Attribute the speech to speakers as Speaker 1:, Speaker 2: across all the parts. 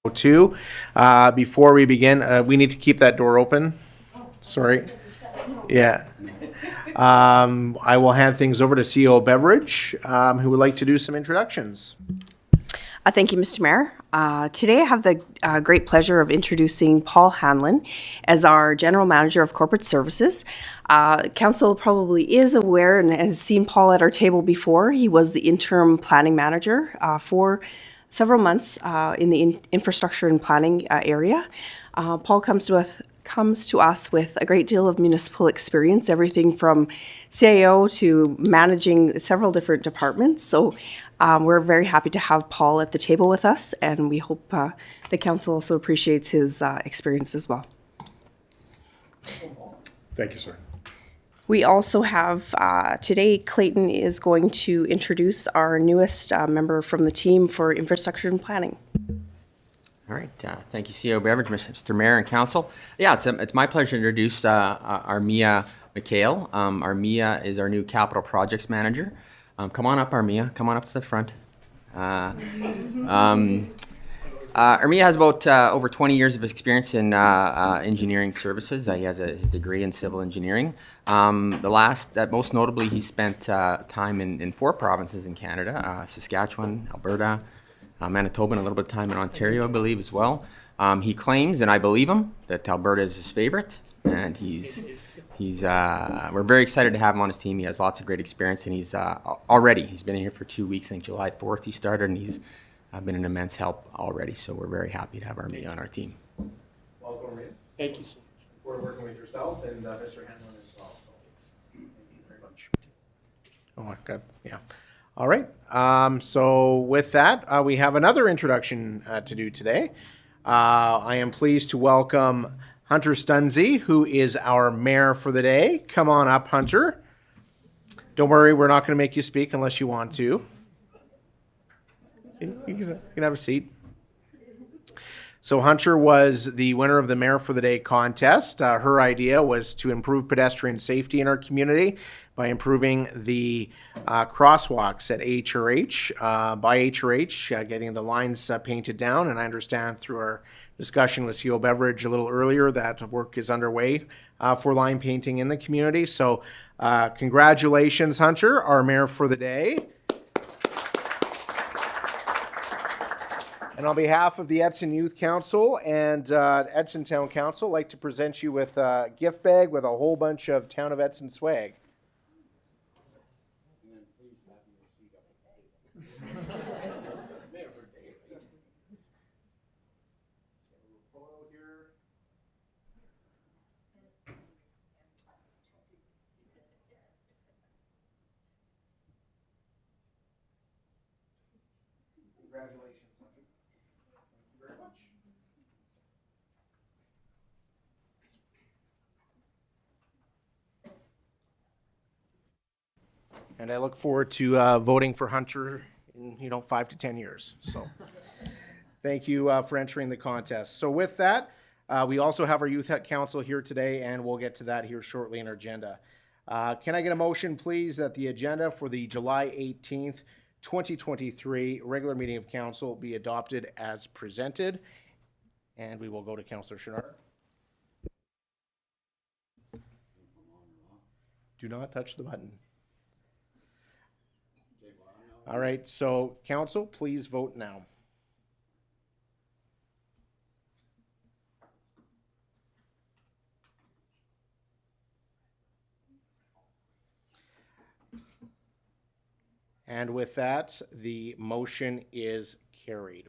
Speaker 1: Two. Before we begin, we need to keep that door open. Sorry. Yeah. I will hand things over to CEO Beveridge, who would like to do some introductions.
Speaker 2: Thank you, Mr. Mayor. Today I have the great pleasure of introducing Paul Hanlon as our General Manager of Corporate Services. Council probably is aware and has seen Paul at our table before. He was the interim planning manager for several months in the infrastructure and planning area. Paul comes to us with a great deal of municipal experience, everything from CIO to managing several different departments. So we're very happy to have Paul at the table with us, and we hope the council also appreciates his experience as well.
Speaker 3: Thank you, sir.
Speaker 2: We also have, today Clayton is going to introduce our newest member from the team for infrastructure and planning.
Speaker 4: All right, thank you, CEO Beveridge, Mr. Mayor and Council. Yeah, it's my pleasure to introduce Armia McHale. Armia is our new Capital Projects Manager. Come on up, Armia. Come on up to the front. Armia has about over 20 years of experience in engineering services. He has his degree in civil engineering. Most notably, he spent time in 4 provinces in Canada, Saskatchewan, Alberta, Manitoba, and a little bit of time in Ontario, I believe, as well. He claims, and I believe him, that Alberta is his favorite, and we're very excited to have him on his team. He has lots of great experience, and he's been in here for 2 weeks. I think July 4th he started, and he's been an immense help already, so we're very happy to have Armia on our team.
Speaker 1: Welcome, Armia.
Speaker 5: Thank you so much.
Speaker 1: Forward working with yourself and Mr. Hanlon as well. So thank you very much. Oh my God, yeah. All right. So with that, we have another introduction to do today. I am pleased to welcome Hunter Stunzi, who is our mayor for the day. Come on up, Hunter. Don't worry, we're not going to make you speak unless you want to. You can have a seat. So Hunter was the winner of the Mayor for the Day contest. Her idea was to improve pedestrian safety in our community by improving the crosswalks at HRH, by HRH, getting the lines painted down. And I understand through our discussion with CEO Beveridge a little earlier that work is underway for line painting in the community. So congratulations, Hunter, our Mayor for the Day. And on behalf of the Edson Youth Council and Edson Town Council, I'd like to present you with a gift bag with a whole bunch of Town of Edson swag. Congratulations. Very much. And I look forward to voting for Hunter in 5 to 10 years. So thank you for entering the contest. So with that, we also have our Youth Council here today, and we'll get to that here shortly in our agenda. Can I get a motion, please, that the agenda for the July 18th, 2023 regular meeting of council be adopted as presented? And we will go to Councillor Chenard. Do not touch the button. All right, so council, please vote now. And with that, the motion is carried.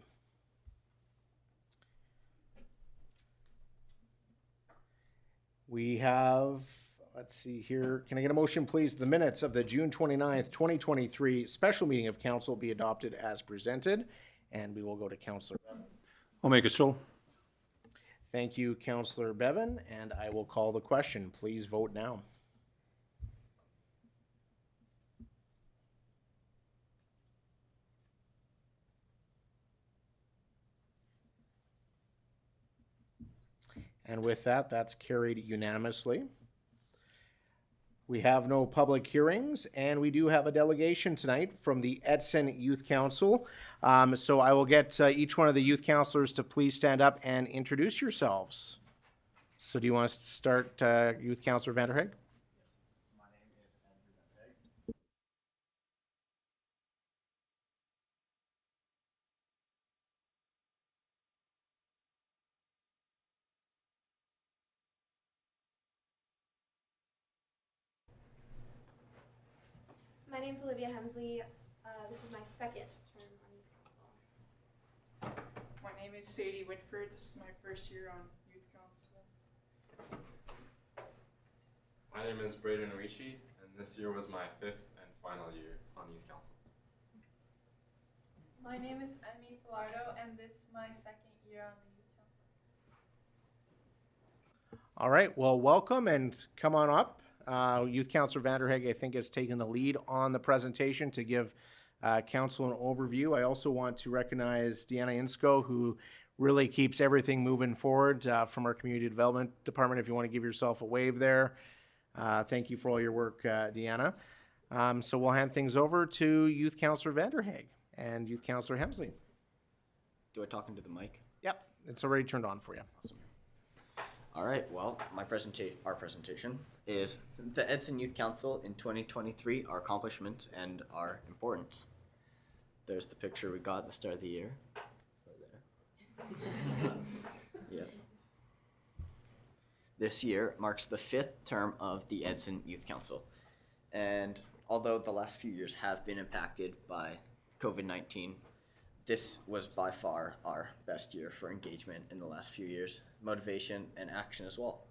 Speaker 1: We have, let's see here. Can I get a motion, please? The minutes of the June 29th, 2023 special meeting of council be adopted as presented. And we will go to Councillor Bevan.
Speaker 3: I'll make it so.
Speaker 1: Thank you, Councillor Bevan. And I will call the question. Please vote now. And with that, that's carried unanimously. We have no public hearings, and we do have a delegation tonight from the Edson Youth Council. So I will get each one of the youth councilors to please stand up and introduce yourselves. So do you want us to start, Youth Councilor Vanderheg?
Speaker 5: My name's Olivia Hemsley. This is my second term on youth council.
Speaker 6: My name is Sadie Whitford. This is my first year on youth council.
Speaker 7: My name is Braden Arishi, and this year was my 5th and final year on youth council.
Speaker 8: My name is Emmy Filardo, and this is my second year on the youth council.
Speaker 1: All right, well, welcome and come on up. Youth Councilor Vanderheg, I think, has taken the lead on the presentation to give council an overview. I also want to recognize Deanna Insco, who really keeps everything moving forward from our Community Development Department. If you want to give yourself a wave there. Thank you for all your work, Deanna. So we'll hand things over to Youth Councilor Vanderheg and Youth Councilor Hemsley.
Speaker 9: Do I talk into the mic?
Speaker 1: Yep, it's already turned on for you.
Speaker 9: Awesome. All right, well, our presentation is the Edson Youth Council in 2023, our accomplishments and our importance. There's the picture we got at the start of the year. Right there. Yeah. This year marks the 5th term of the Edson Youth Council. And although the last few years have been impacted by COVID-19, this was by far our best year for engagement in the last few years, motivation and action as well.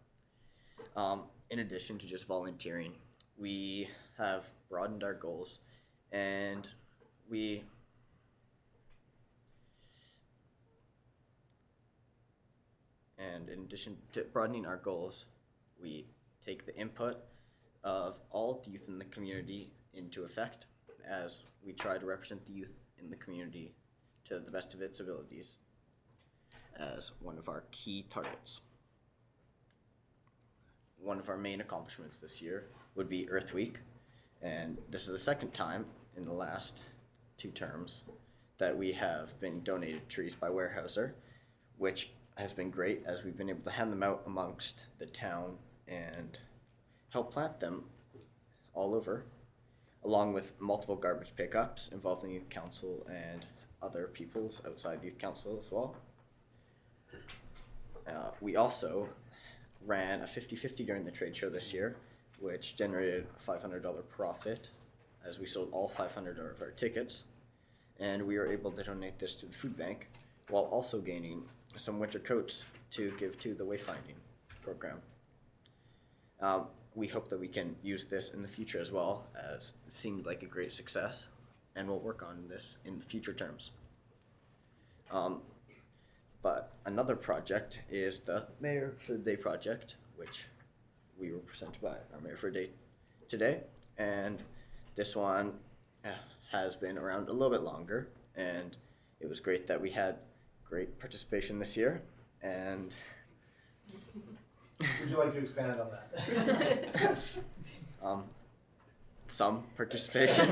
Speaker 9: In addition to just volunteering, we have broadened our goals, and in addition to broadening our goals, we take the input of all the youth in the community into effect as we try to represent the youth in the community to the best of its abilities as one of our key targets. One of our main accomplishments this year would be Earth Week, and this is the second time in the last 2 terms that we have been donated trees by Weyerhaeuser, which has been great as we've been able to hand them out amongst the town and help plant them all over, along with multiple garbage pickups involving youth council and other peoples outside the youth council as well. We also ran a 50-50 during the trade show this year, which generated a $500 profit as we sold all 500 of our tickets, and we were able to donate this to the food bank while also gaining some winter coats to give to the wayfinding program. We hope that we can use this in the future as well, as it seemed like a great success, and we'll work on this in the future terms. But another project is the Mayor for the Day project, which we were presented by our Mayor for the Day today, and this one has been around a little bit longer, and it was great that we had great participation this year, and
Speaker 1: Would you like to expand on that?
Speaker 9: some participation.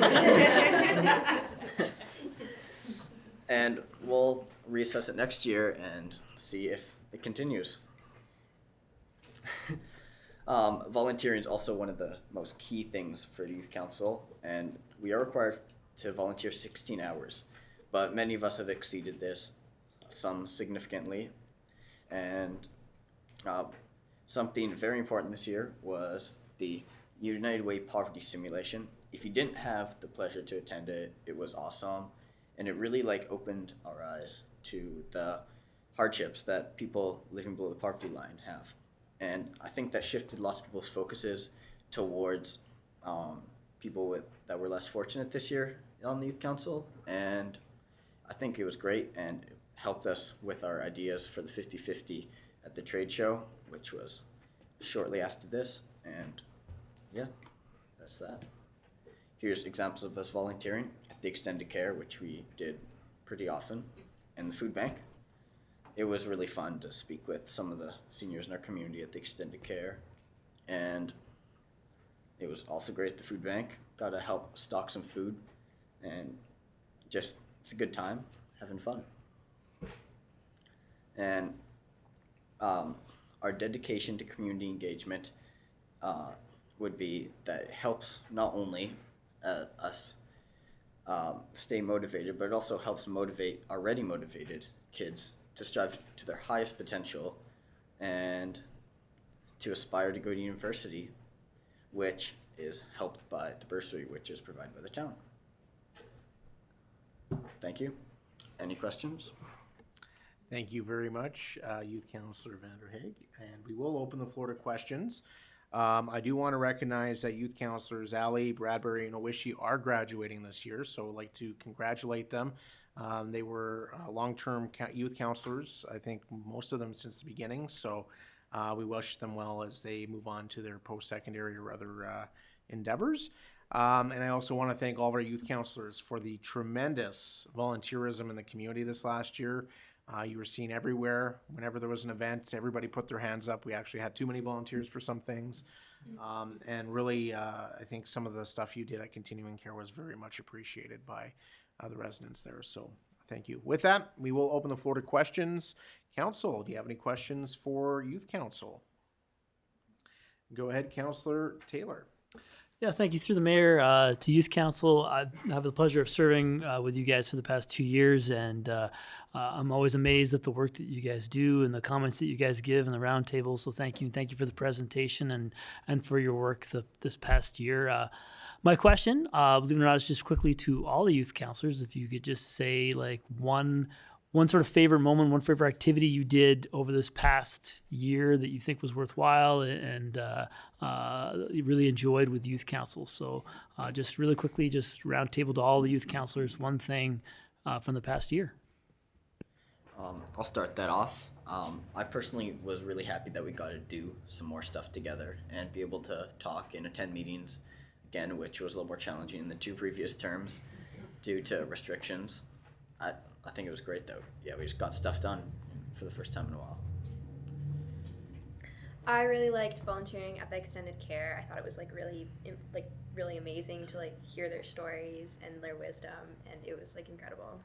Speaker 9: And we'll reassess it next year and see if it continues. Volunteering is also one of the most key things for the Youth Council, and we are required to volunteer 16 hours, but many of us have exceeded this, some significantly, and something very important this year was the United Way Poverty Simulation. If you didn't have the pleasure to attend it, it was awesome. And it really opened our eyes to the hardships that people living below the poverty line have. And I think that shifted lots of people's focuses towards people that were less fortunate this year on the Youth Council. And I think it was great, and it helped us with our ideas for the 50-50 at the trade show, which was shortly after this. And yeah, that's that. Here's examples of us volunteering at the extended care, which we did pretty often, and the food bank. It was really fun to speak with some of the seniors in our community at the extended care. And It was also great at the food bank. Got to help stock some food, and just it's a good time, having fun. And our dedication to community engagement would be that it helps not only us stay motivated, but it also helps motivate already motivated kids to strive to their highest potential and to aspire to go to university, which is helped by the bursary, which is provided by the town. Thank you. Any questions?
Speaker 1: Thank you very much, Youth Councillor Vanderhaeg. And we will open the floor to questions. I do want to recognize that Youth Councillors Ali, Bradbury, and Owishi are graduating this year, so I'd like to congratulate them. They were long-term youth councillors, I think most of them since the beginning, so we wish them well as they move on to their post-secondary or other endeavors. And I also want to thank all of our youth councillors for the tremendous volunteerism in the community this last year. You were seen everywhere. Whenever there was an event, everybody put their hands up. We actually had too many volunteers for some things. And really, I think some of the stuff you did at Continuing Care was very much appreciated by the residents there. So thank you. With that, we will open the floor to questions. Council, do you have any questions for Youth Council? Go ahead, Councillor Taylor.
Speaker 10: Yeah, thank you. Through the mayor to Youth Council, I have the pleasure of serving with you guys for the past 2 years, and I'm always amazed at the work that you guys do and the comments that you guys give in the roundtable. So thank you, and thank you for the presentation and for your work this past year. My question, believe it or not, is just quickly to all the youth councilors. If you could just say like one sort of favorite moment, one favorite activity you did over this past year that you think was worthwhile and you really enjoyed with youth council. So just really quickly, just roundtable to all the youth councilors, one thing from the past year.
Speaker 9: I'll start that off. I personally was really happy that we got to do some more stuff together and be able to talk and attend meetings again, which was a little more challenging in the 2 previous terms due to restrictions. I think it was great though. Yeah, we just got stuff done for the first time in a while.
Speaker 5: I really liked volunteering at the extended care. I thought it was really amazing to hear their stories and their wisdom, and it was incredible.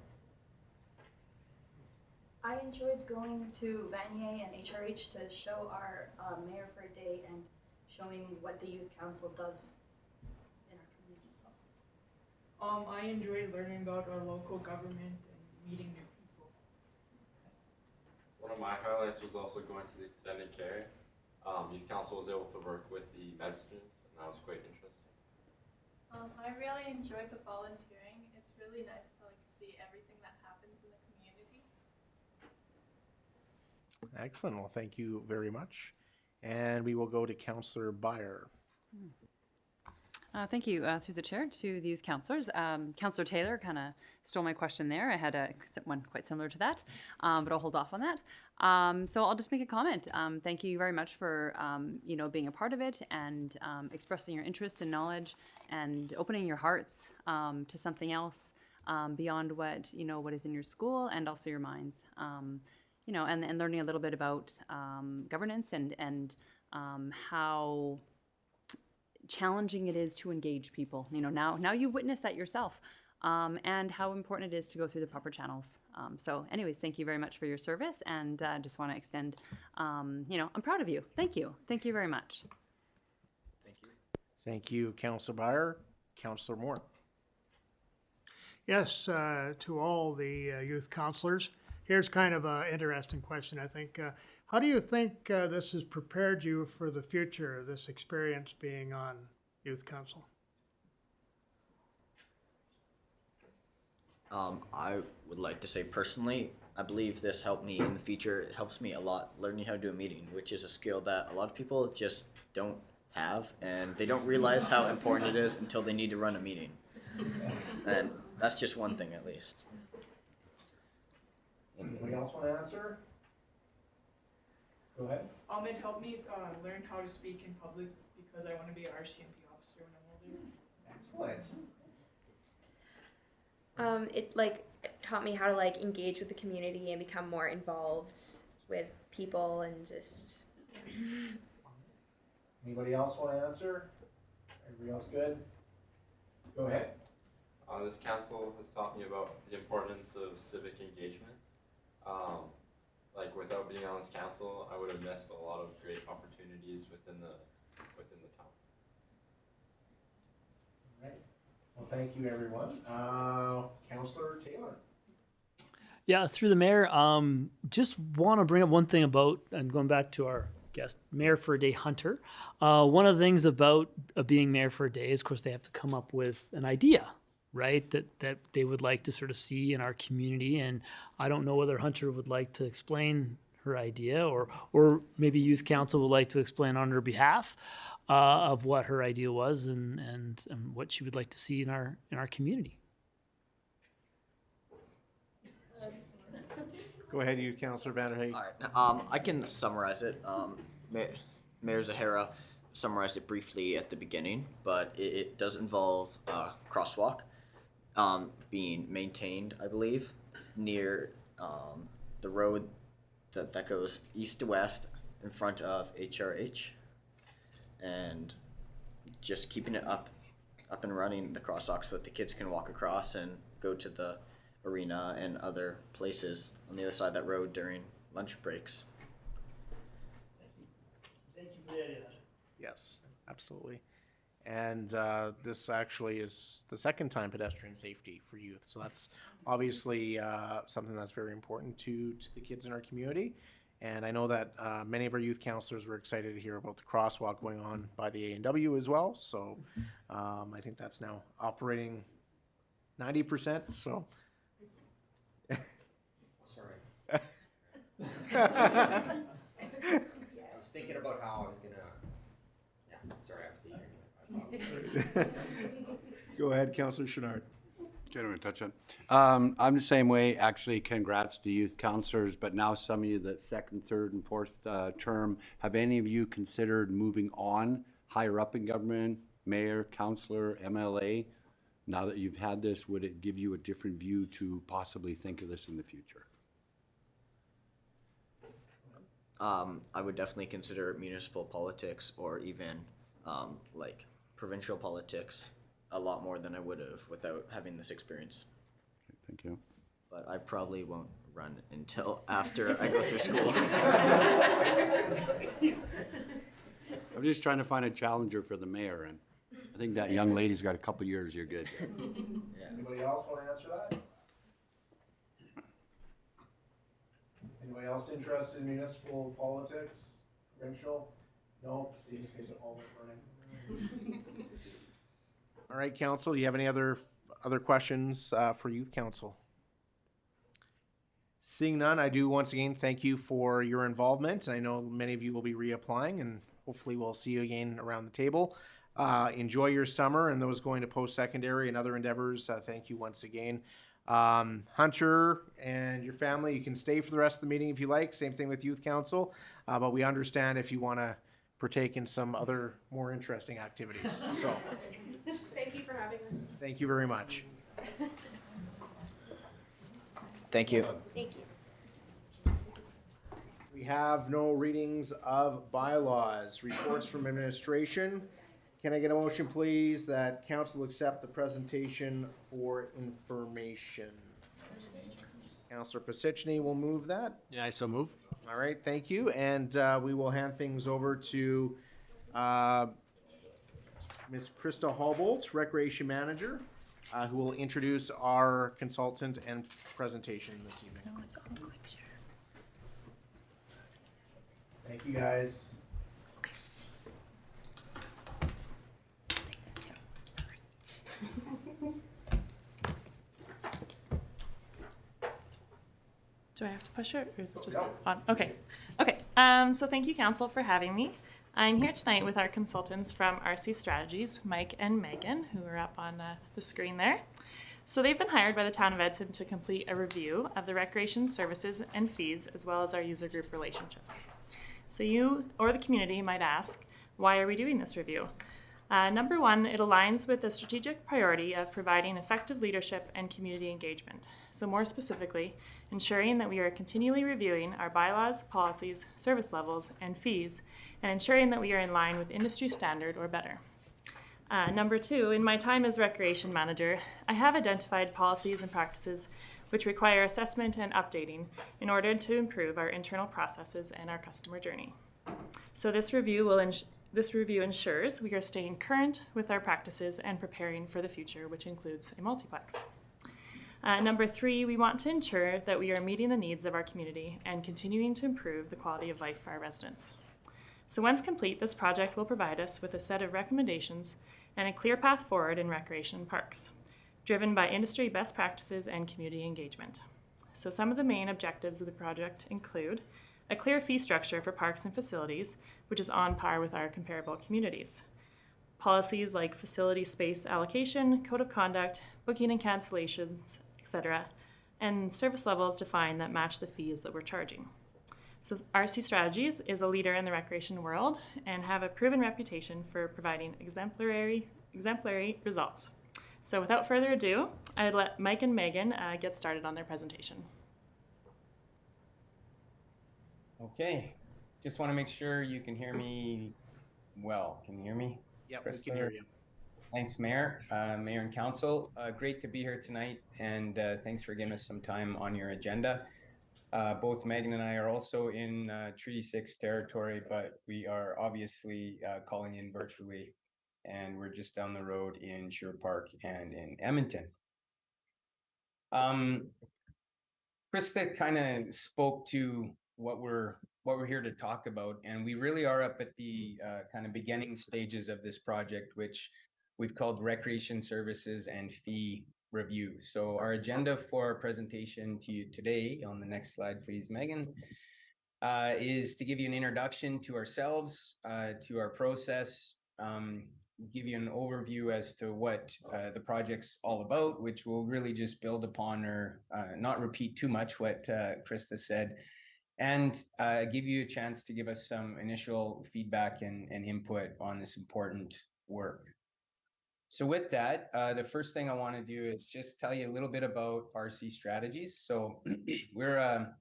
Speaker 11: I enjoyed going to Vanier and HRH to show our mayor for a day and showing what the youth council does in our community.
Speaker 6: I enjoyed learning about our local government and meeting new people.
Speaker 7: One of my highlights was also going to the extended care. Youth Council was able to work with the med students, and that was quite interesting.
Speaker 8: I really enjoyed the volunteering. It's really nice to see everything that happens in the community.
Speaker 1: Excellent. Well, thank you very much. And we will go to Councillor Beyer.
Speaker 12: Thank you. Through the chair to the youth councillors. Councillor Taylor kind of stole my question there. I had one quite similar to that, but I'll hold off on that. So I'll just make a comment. Thank you very much for being a part of it and expressing your interest and knowledge and opening your hearts to something else beyond what what is in your school and also your minds. And learning a little bit about governance and how challenging it is to engage people. Now you've witnessed that yourself, and how important it is to go through the proper channels. So anyways, thank you very much for your service, and just want to extend, I'm proud of you. Thank you. Thank you very much.
Speaker 9: Thank you.
Speaker 1: Thank you, Councillor Beyer. Councillor Moore.
Speaker 13: Yes, to all the youth counselors. Here's kind of an interesting question, I think. How do you think this has prepared you for the future, this experience being on youth council?
Speaker 9: I would like to say personally, I believe this helped me in the future. It helps me a lot learning how to do a meeting, which is a skill that a lot of people just don't have, and they don't realize how important it is until they need to run a meeting. And that's just one thing at least.
Speaker 1: Anybody else want to answer? Go ahead.
Speaker 6: It helped me learn how to speak in public because I want to be an RCMP officer when I'm older.
Speaker 1: Excellent.
Speaker 5: It taught me how to engage with the community and become more involved with people and just.
Speaker 1: Anybody else want to answer? Everybody else good? Go ahead.
Speaker 7: This council has taught me about the importance of civic engagement. Like without being on this council, I would have missed a lot of great opportunities within the town.
Speaker 1: All right. Well, thank you, everyone. Councillor Taylor.
Speaker 10: Yeah, through the mayor, just want to bring up one thing about, and going back to our guest, Mayor for a Day Hunter. One of the things about being mayor for a day is, of course, they have to come up with an idea, right, that they would like to sort of see in our community. And I don't know whether Hunter would like to explain her idea, or maybe youth council would like to explain on her behalf of what her idea was and what she would like to see in our community.
Speaker 1: Go ahead, you, Councillor Vanderhaeg.
Speaker 9: All right. I can summarize it. Mayor Zahara summarized it briefly at the beginning, but it does involve a crosswalk being maintained, I believe, near the road that goes east to west in front of HRH, and just keeping it up and running, the crosswalk, so that the kids can walk across and go to the arena and other places on the other side of that road during lunch breaks.
Speaker 10: Thank you for the idea.
Speaker 1: Yes, absolutely. And this actually is the second time pedestrian safety for youth. So that's obviously something that's very important to the kids in our community. And I know that many of our youth counselors were excited to hear about the crosswalk going on by the A&W as well. So I think that's now operating 90%. So.
Speaker 4: Sorry. I was thinking about how I was gonna. Yeah, sorry, I was thinking.
Speaker 1: Go ahead, Councillor Chenard.
Speaker 3: I don't want to touch on. I'm the same way. Actually, congrats to youth councillors, but now some of you that second, third, and fourth term, have any of you considered moving on higher up in government, mayor, councillor, MLA? Now that you've had this, would it give you a different view to possibly think of this in the future?
Speaker 9: I would definitely consider municipal politics, or even like provincial politics, a lot more than I would have without having this experience.
Speaker 3: Thank you.
Speaker 9: But I probably won't run until after I go through school.
Speaker 3: I'm just trying to find a challenger for the mayor, and I think that young lady's got a couple years. You're good.
Speaker 9: Yeah.
Speaker 1: Anybody else want to answer that? Anybody else interested in municipal politics, provincial? Nope, Steve, you guys are all running. All right, council, do you have any other questions for youth council? Seeing none, I do once again thank you for your involvement. I know many of you will be reapplying, and hopefully we'll see you again around the table. Enjoy your summer, and those going to post-secondary and other endeavors, thank you once again. Hunter and your family, you can stay for the rest of the meeting if you like. Same thing with youth council, but we understand if you want to partake in some other more interesting activities. So
Speaker 5: Thank you for having us.
Speaker 1: thank you very much.
Speaker 9: Thank you.
Speaker 5: Thank you.
Speaker 1: We have no readings of bylaws, reports from administration. Can I get a motion, please, that council accept the presentation for information? Councillor Pasichny will move that.
Speaker 3: Yeah, I so move.
Speaker 1: All right, thank you. And we will hand things over to Ms. Krista Hallbolt, Recreation Manager, who will introduce our consultant and presentation this evening. Thank you, guys.
Speaker 14: Do I have to push it, or is it just on? Okay. Okay. So thank you, Council, for having me. I'm here tonight with our consultants from RC Strategies, Mike and Megan, who are up on the screen there. So they've been hired by the Town of Edson to complete a review of the recreation services and fees, as well as our user group relationships. So you or the community might ask, why are we doing this review? Number one, it aligns with the strategic priority of providing effective leadership and community engagement. So more specifically, ensuring that we are continually reviewing our bylaws, policies, service levels, and fees, and ensuring that we are in line with industry standard or better. Number two, in my time as recreation manager, I have identified policies and practices which require assessment and updating in order to improve our internal processes and our customer journey. So this review ensures we are staying current with our practices and preparing for the future, which includes a multiplex. Number three, we want to ensure that we are meeting the needs of our community and continuing to improve the quality of life for our residents. So once complete, this project will provide us with a set of recommendations and a clear path forward in recreation and parks, driven by industry best practices and community engagement. So some of the main objectives of the project include a clear fee structure for parks and facilities, which is on par with our comparable communities. Policies like facility space allocation, code of conduct, booking and cancellations, etc., and service levels defined that match the fees that we're charging. So RC Strategies is a leader in the recreation world and have a proven reputation for providing exemplary results. So without further ado, I'd let Mike and Megan get started on their presentation.
Speaker 15: Okay, just want to make sure you can hear me well. Can you hear me?
Speaker 1: Yep, we can hear you.
Speaker 15: Thanks, Mayor, Mayor and Council. Great to be here tonight, and thanks for giving us some time on your agenda. Both Megan and I are also in Treaty 6 territory, but we are obviously calling in virtually, and we're just down the road in Sherwood Park and in Edmonton. Krista kind of spoke to what we're here to talk about, and we really are up at the kind of beginning stages of this project, which we've called Recreation Services and Fee Review. So our agenda for our presentation to you today, on the next slide, please, Megan, is to give you an introduction to ourselves, to our process, give you an overview as to what the project's all about, which will really just build upon or not repeat too much what Krista said, and give you a chance to give us some initial feedback and input on this important work. So with that, the first thing I want to do is just tell you a little bit about RC Strategies. So we're a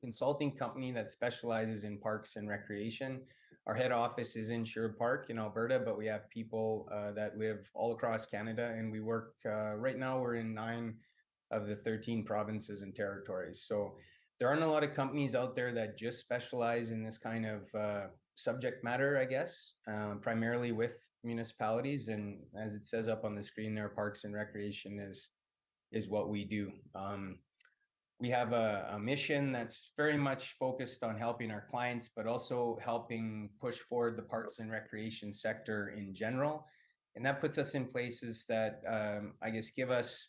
Speaker 15: consulting company that specializes in parks and recreation. Our head office is in Sherwood Park in Alberta, but we have people that live all across Canada, and we work, right now we're in 9 of the 13 provinces and territories. So there aren't a lot of companies out there that just specialize in this kind of subject matter, I guess, primarily with municipalities. And as it says up on the screen there, parks and recreation is what we do. We have a mission that's very much focused on helping our clients, but also helping push forward the parks and recreation sector in general. And that puts us in places that I guess give us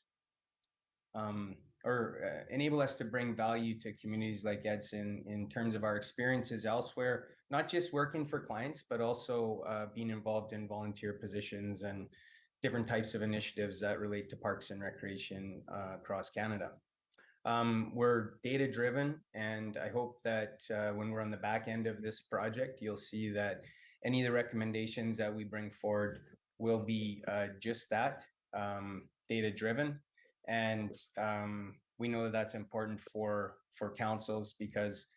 Speaker 15: enable us to bring value to communities like Edson in terms of our experiences elsewhere, not just working for clients, but also being involved in volunteer positions and different types of initiatives that relate to parks and recreation across Canada. We're data driven, and I hope that when we're on the back end of this project, you'll see that any of the recommendations that we bring forward will be just that, data driven. And we know that that's important for councils because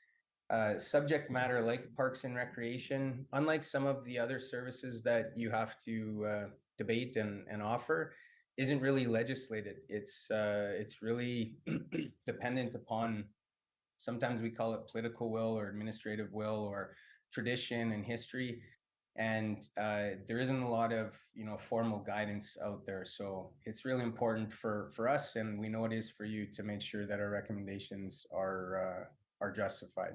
Speaker 15: subject matter like parks and recreation, unlike some of the other services that you have to debate and offer, isn't really legislated. It's really dependent upon, sometimes we call it political will or administrative will or tradition and history. And there isn't a lot of formal guidance out there. So it's really important for us, and we know it is for you, to make sure that our recommendations are justified.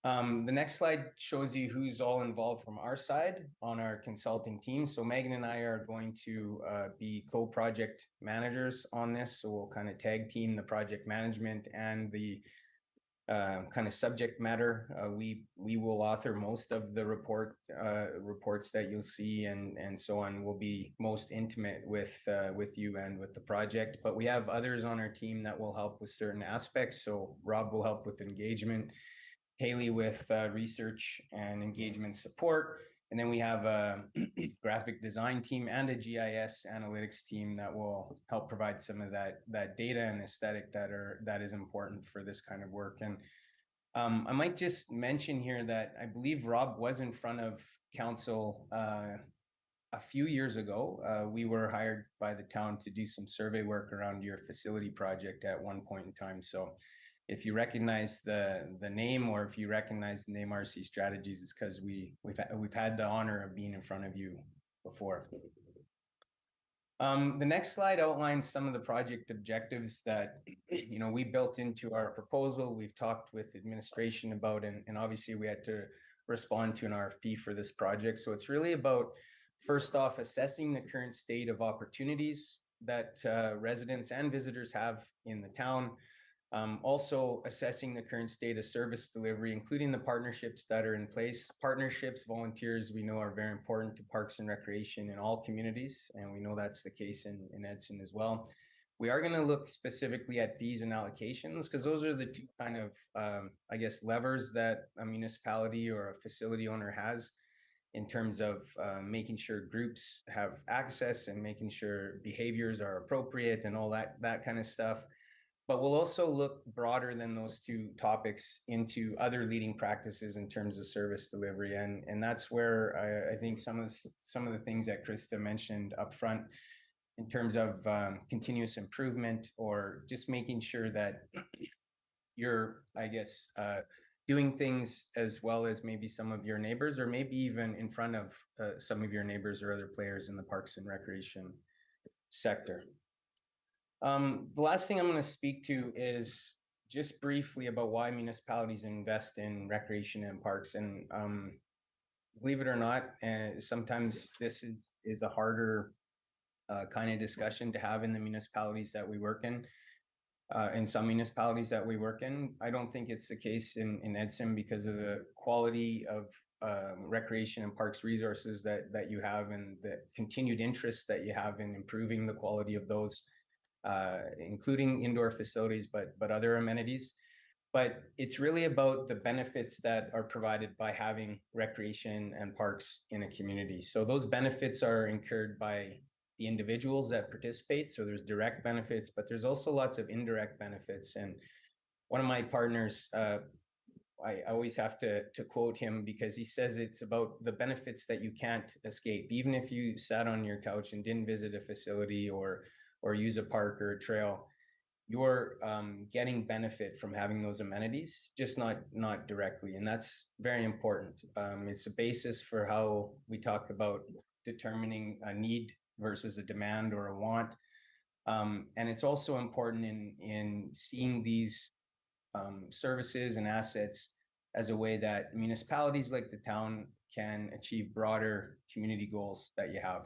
Speaker 15: The next slide shows you who's all involved from our side on our consulting team. So Megan and I are going to be co-project managers on this. So we'll kind of tag team the project management and the kind of subject matter. We will author most of the reports that you'll see, and so on. We'll be most intimate with you and with the project, but we have others on our team that will help with certain aspects. So Rob will help with engagement, Haley with research and engagement support, and then we have a graphic design team and a GIS analytics team that will help provide some of that data and aesthetic that is important for this kind of work. And I might just mention here that I believe Rob was in front of council a few years ago, we were hired by the town to do some survey work around your facility project at one point in time. So if you recognize the name, or if you recognize the name RC Strategies, it's because we've had the honor of being in front of you before. The next slide outlines some of the project objectives that we built into our proposal. We've talked with administration about, and obviously we had to respond to an RFP for this project. So it's really about, first off, assessing the current state of opportunities that residents and visitors have in the town. Also assessing the current state of service delivery, including the partnerships that are in place. Partnerships, volunteers, we know are very important to Parks and Recreation in all communities, and we know that's the case in Edson as well. We are going to look specifically at fees and allocations, because those are the two kind of, I guess, levers that a municipality or a facility owner has in terms of making sure groups have access and making sure behaviors are appropriate and all that kind of stuff. But we'll also look broader than those two topics into other leading practices in terms of service delivery. And that's where I think some of the things that Krista mentioned up front in terms of continuous improvement, or just making sure that you're, I guess, doing things as well as maybe some of your neighbors, or maybe even in front of some of your neighbors or other players in the Parks and Recreation sector. The last thing I'm going to speak to is just briefly about why municipalities invest in recreation and parks. And believe it or not, sometimes this is a harder kind of discussion to have in the municipalities that we work in. In some municipalities that we work in, I don't think it's the case in Edson, because of the quality of recreation and parks resources that you have, and the continued interest that you have in improving the quality of those, including indoor facilities, but other amenities. But it's really about the benefits that are provided by having recreation and parks in a community. So those benefits are incurred by the individuals that participate. So there's direct benefits, but there's also lots of indirect benefits. And one of my partners, I always have to quote him, because he says it's about the benefits that you can't escape. Even if you sat on your couch and didn't visit a facility or use a park or a trail, you're getting benefit from having those amenities, just not directly. And that's very important. It's a basis for how we talk about determining a need versus a demand or a want. And it's also important in seeing these services and assets as a way that municipalities like the town can achieve broader community goals that you have,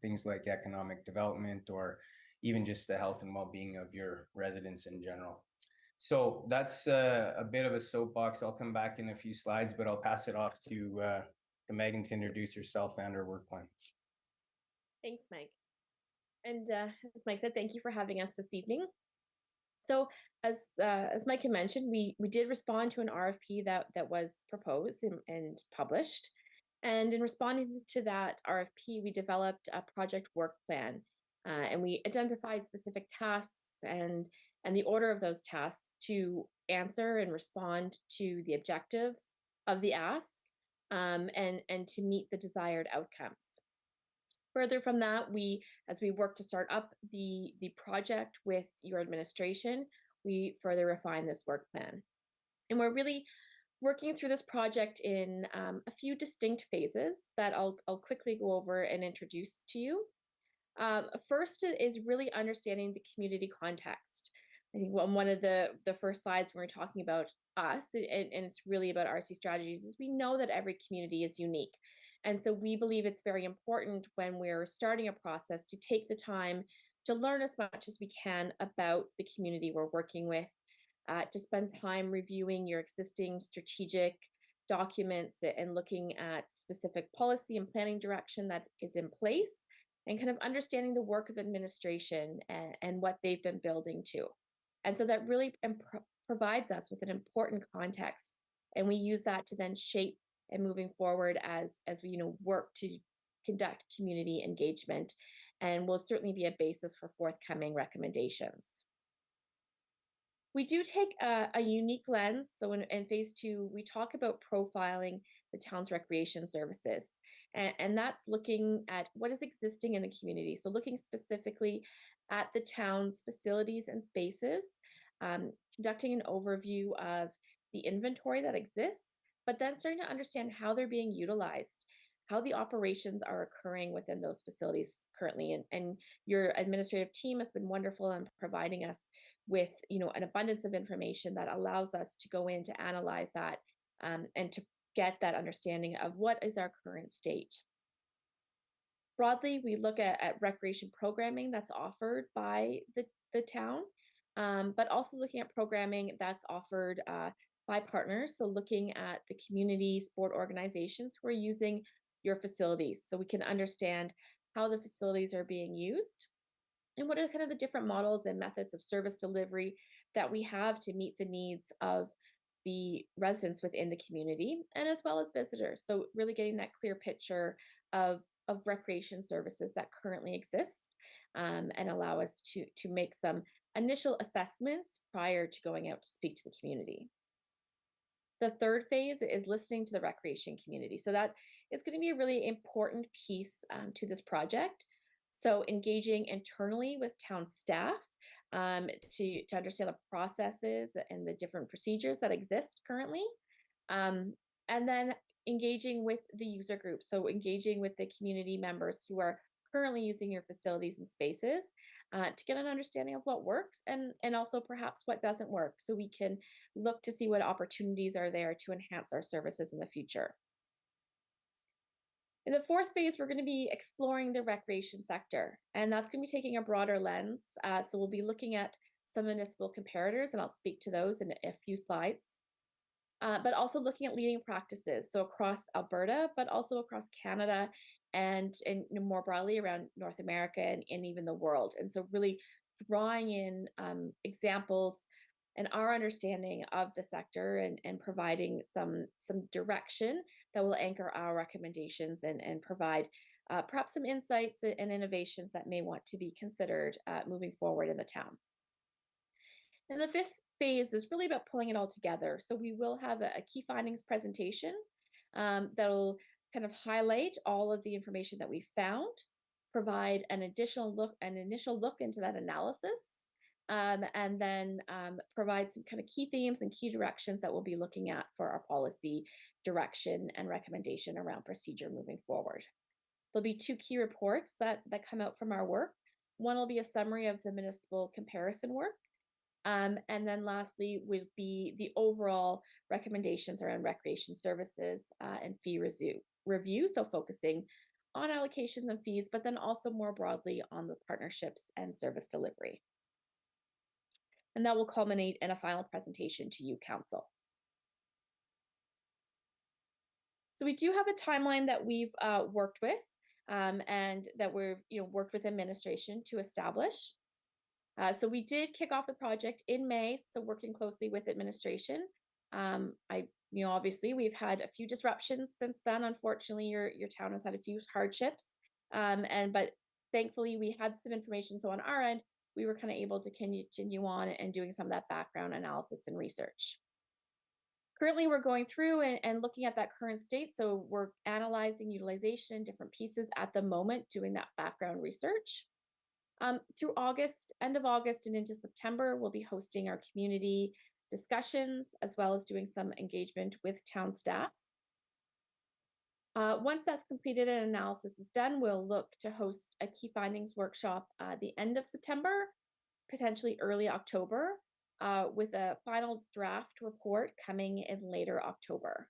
Speaker 15: things like economic development, or even just the health and well-being of your residents in general. So that's a bit of a soapbox. I'll come back in a few slides, but I'll pass it off to Megan to introduce herself and her work plan.
Speaker 16: Thanks, Mike. And as Mike said, thank you for having us this evening. So as Mike had mentioned, we did respond to an RFP that was proposed and published. And in responding to that RFP, we developed a project work plan, and we identified specific tasks and the order of those tasks to answer and respond to the objectives of the ask, and to meet the desired outcomes. Further from that, as we work to start up the project with your administration, we further refine this work plan. And we're really working through this project in a few distinct phases that I'll quickly go over and introduce to you. First is really understanding the community context. I think one of the first slides when we're talking about us, and it's really about RC Strategies, is we know that every community is unique. And so we believe it's very important when we're starting a process to take the time to learn as much as we can about the community we're working with, to spend time reviewing your existing strategic documents and looking at specific policy and planning direction that is in place, and kind of understanding the work of administration and what they've been building to. And so that really provides us with an important context. And we use that to then shape and moving forward as we work to conduct community engagement, and will certainly be a basis for forthcoming recommendations. We do take a unique lens. So in phase 2, we talk about profiling the town's recreation services. And that's looking at what is existing in the community. So looking specifically at the town's facilities and spaces, conducting an overview of the inventory that exists, but then starting to understand how they're being utilized, how the operations are occurring within those facilities currently. And your administrative team has been wonderful in providing us with, an abundance of information that allows us to go in to analyze that, and to get that understanding of what is our current state. Broadly, we look at recreation programming that's offered by the town, but also looking at programming that's offered by partners. So looking at the community sport organizations who are using your facilities, so we can understand how the facilities are being used and what are kind of the different models and methods of service delivery that we have to meet the needs of the residents within the community and as well as visitors. So really getting that clear picture of recreation services that currently exist, and allow us to make some initial assessments prior to going out to speak to the community. The third phase is listening to the recreation community. So that is going to be a really important piece to this project. So engaging internally with town staff, to understand the processes and the different procedures that exist currently. And then engaging with the user group. So engaging with the community members who are currently using your facilities and spaces, to get an understanding of what works and also perhaps what doesn't work, so we can look to see what opportunities are there to enhance our services in the future. In the fourth phase, we're going to be exploring the recreation sector, and that's going to be taking a broader lens. So we'll be looking at some municipal comparators, and I'll speak to those in a few slides. But also looking at leading practices, so across Alberta, but also across Canada and more broadly around North America and even the world. And so really drawing in examples and our understanding of the sector and providing some direction that will anchor our recommendations and provide perhaps some insights and innovations that may want to be considered moving forward in the town. And the fifth phase is really about pulling it all together. So we will have a key findings presentation that'll kind of highlight all of the information that we found, provide an initial look into that analysis, and then provide some kind of key themes and key directions that we'll be looking at for our policy direction and recommendation around procedure moving forward. There'll be 2 key reports that come out from our work. One will be a summary of the municipal comparison work. And then lastly would be the overall recommendations around recreation services and fee review. So focusing on allocations and fees, but then also more broadly on the partnerships and service delivery. And that will culminate in a final presentation to you, Council. So we do have a timeline that we've worked with, and that we've worked with administration to establish. So we did kick off the project in May, so working closely with administration. Obviously we've had a few disruptions since then. Unfortunately, your town has had a few hardships, but thankfully we had some information. So on our end, we were kind of able to continue on and doing some of that background analysis and research. Currently, we're going through and looking at that current state. So we're analyzing utilization, different pieces at the moment, doing that background research. Through August, end of August and into September, we'll be hosting our community discussions as well as doing some engagement with town staff. Once that's completed and analysis is done, we'll look to host a key findings workshop at the end of September, potentially early October, with a final draft report coming in later October.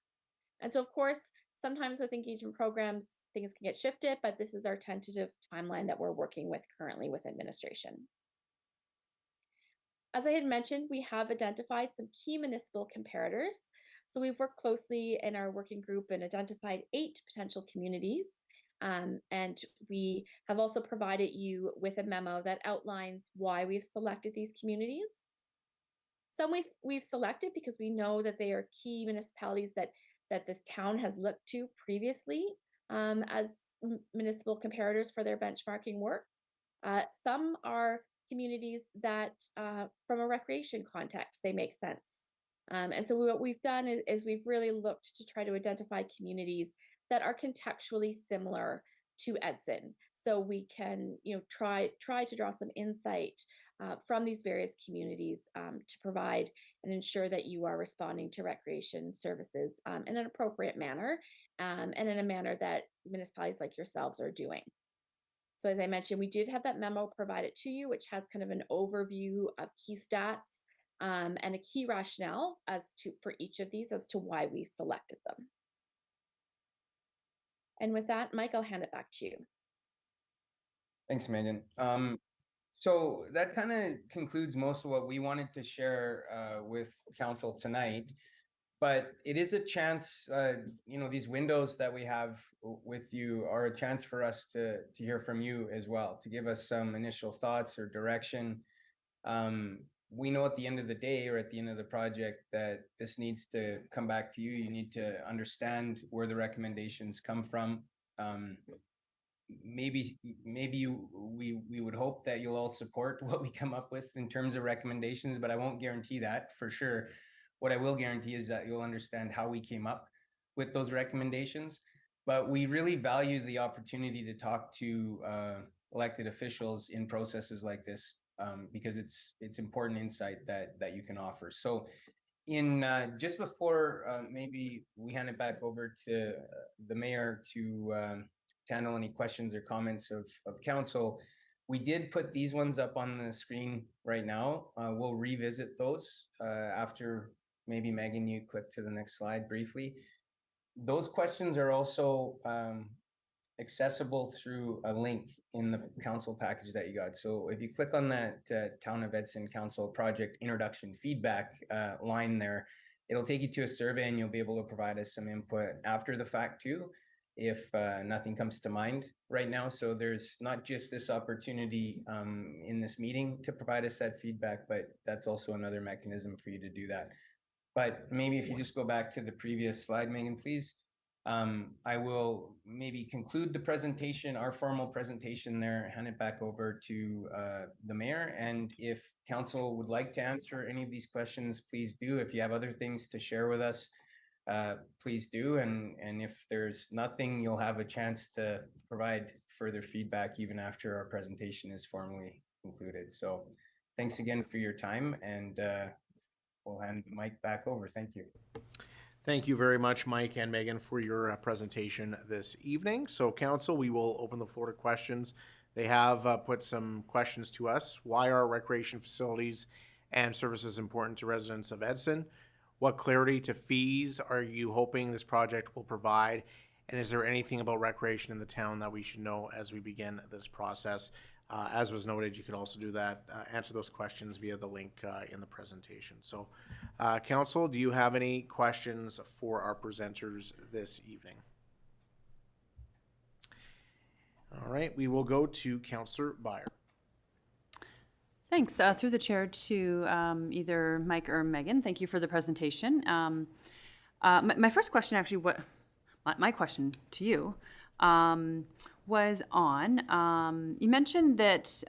Speaker 16: And so, of course, sometimes with engagement programs, things can get shifted, but this is our tentative timeline that we're working with currently with administration. As I had mentioned, we have identified some key municipal comparators. So we've worked closely in our working group and identified 8 potential communities. And we have also provided you with a memo that outlines why we've selected these communities. Some we've selected because we know that they are key municipalities that this town has looked to previously as municipal comparators for their benchmarking work. Some are communities that, from a recreation context, they make sense. And so what we've done is we've really looked to try to identify communities that are contextually similar to Edson, so we can, try to draw some insight from these various communities to provide and ensure that you are responding to recreation services in an appropriate manner, and in a manner that municipalities like yourselves are doing. So as I mentioned, we did have that memo provided to you, which has kind of an overview of key stats and a key rationale for each of these as to why we've selected them. And with that, Mike, I'll hand it back to you.
Speaker 15: Thanks, Megan. So that kind of concludes most of what we wanted to share with council tonight. But it is a chance, these windows that we have with you are a chance for us to hear from you as well, to give us some initial thoughts or direction. We know at the end of the day or at the end of the project that this needs to come back to you. You need to understand where the recommendations come from. Maybe we would hope that you'll all support what we come up with in terms of recommendations, but I won't guarantee that for sure. What I will guarantee is that you'll understand how we came up with those recommendations. But we really value the opportunity to talk to elected officials in processes like this because it's important insight that you can offer. So in just before maybe we hand it back over to the mayor to handle any questions or comments of council, we did put these ones up on the screen right now. We'll revisit those after maybe Megan, you click to the next slide briefly. Those questions are also accessible through a link in the council package that you got. So if you click on that Town of Edson Council Project Introduction Feedback line there, it'll take you to a survey and you'll be able to provide us some input after the fact too, if nothing comes to mind right now. So there's not just this opportunity in this meeting to provide us that feedback, but that's also another mechanism for you to do that. But maybe if you just go back to the previous slide, Megan, please. I will maybe conclude the presentation, our formal presentation there, hand it back over to the mayor. And if council would like to answer any of these questions, please do. If you have other things to share with us, please do. And if there's nothing, you'll have a chance to provide further feedback even after our presentation is formally concluded. So thanks again for your time, and we'll hand Mike back over. Thank you.
Speaker 1: Thank you very much, Mike and Megan, for your presentation this evening. So council, we will open the floor to questions. They have put some questions to us. Why are recreation facilities and services important to residents of Edson? What clarity to fees are you hoping this project will provide? And is there anything about recreation in the town that we should know as we begin this process? As was noted, you could also do that, answer those questions via the link in the presentation. So, council, do you have any questions for our presenters this evening? All right, we will go to Councillor Byer.
Speaker 12: Thanks. Through the chair to either Mike or Megan, thank you for the presentation. My first question, actually, my question to you was on, you mentioned that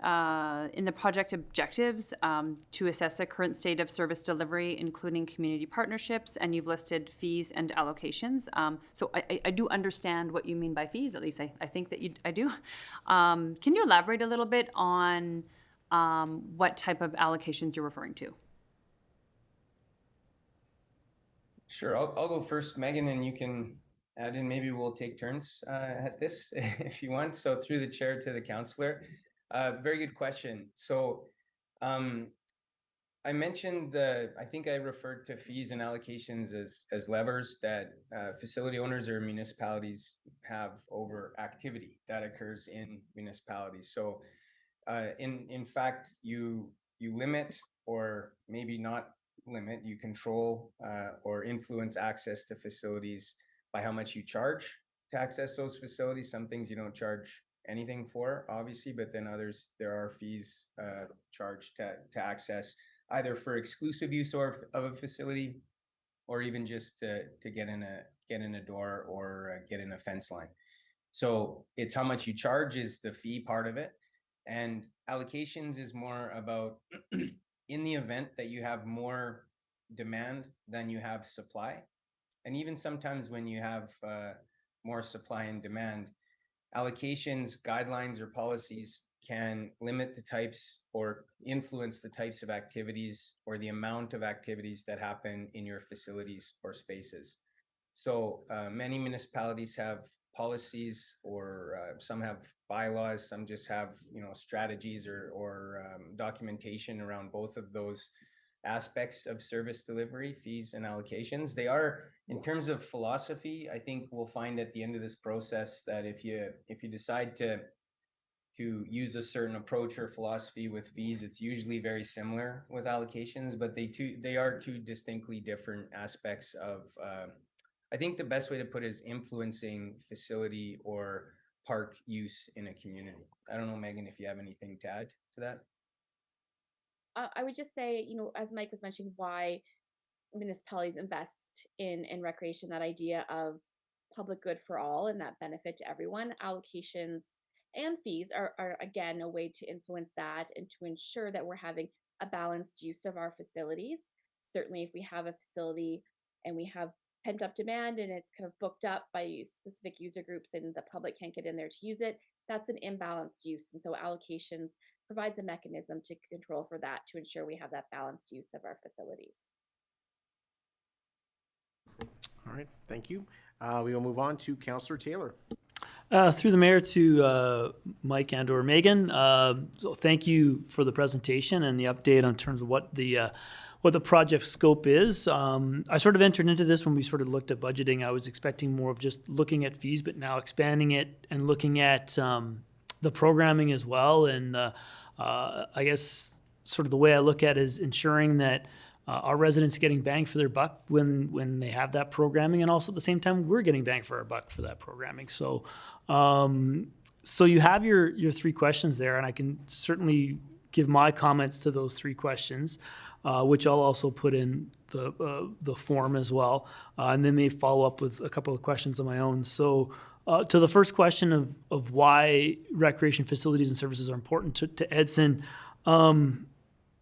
Speaker 12: in the project objectives to assess the current state of service delivery, including community partnerships, and you've listed fees and allocations. So I do understand what you mean by fees, at least I think that I do. Can you elaborate a little bit on what type of allocations you're referring to?
Speaker 15: Sure, I'll go first, Megan, and you can add in. Maybe we'll take turns at this if you want. So through the chair to the councillor. Very good question. So I mentioned I think I referred to fees and allocations as levers that facility owners or municipalities have over activity that occurs in municipalities. So in fact, you limit, or maybe not limit, you control or influence access to facilities by how much you charge to access those facilities. Some things you don't charge anything for, obviously, but then others, there are fees charged to access, either for exclusive use of a facility, or even just to get in a door or get in a fence line. So it's how much you charge is the fee part of it. And allocations is more about in the event that you have more demand than you have supply. And even sometimes when you have more supply and demand, allocations, guidelines, or policies can limit the types or influence the types of activities or the amount of activities that happen in your facilities or spaces. So many municipalities have policies, or some have bylaws, some just have strategies or documentation around both of those aspects of service delivery, fees and allocations. They are, in terms of philosophy, I think we'll find at the end of this process that if you decide to use a certain approach or philosophy with fees, it's usually very similar with allocations, but they are two distinctly different aspects of I think the best way to put it is influencing facility or park use in a community. I don't know, Megan, if you have anything to add to that.
Speaker 16: I would just say, as Mike was mentioning, why municipalities invest in recreation, that idea of public good for all and that benefit to everyone. Allocations and fees are again a way to influence that and to ensure that we're having a balanced use of our facilities. Certainly, if we have a facility and we have pent up demand and it's kind of booked up by specific user groups and the public can't get in there to use it, that's an imbalanced use. And so allocations provides a mechanism to control for that, to ensure we have that balanced use of our facilities.
Speaker 1: All right, thank you. We will move on to Councillor Taylor.
Speaker 10: Through the mayor to Mike and or Megan. So thank you for the presentation and the update on terms of what the project scope is. I sort of entered into this when we sort of looked at budgeting. I was expecting more of just looking at fees, but now expanding it and looking at the programming as well. And I guess sort of the way I look at it is ensuring that our residents are getting bang for their buck when they have that programming, and also at the same time we're getting bang for our buck for that programming. So so you have your three questions there, and I can certainly give my comments to those three questions, which I'll also put in the form as well, and then may follow up with a couple of questions of my own. So to the first question of why recreation facilities and services are important to Edson,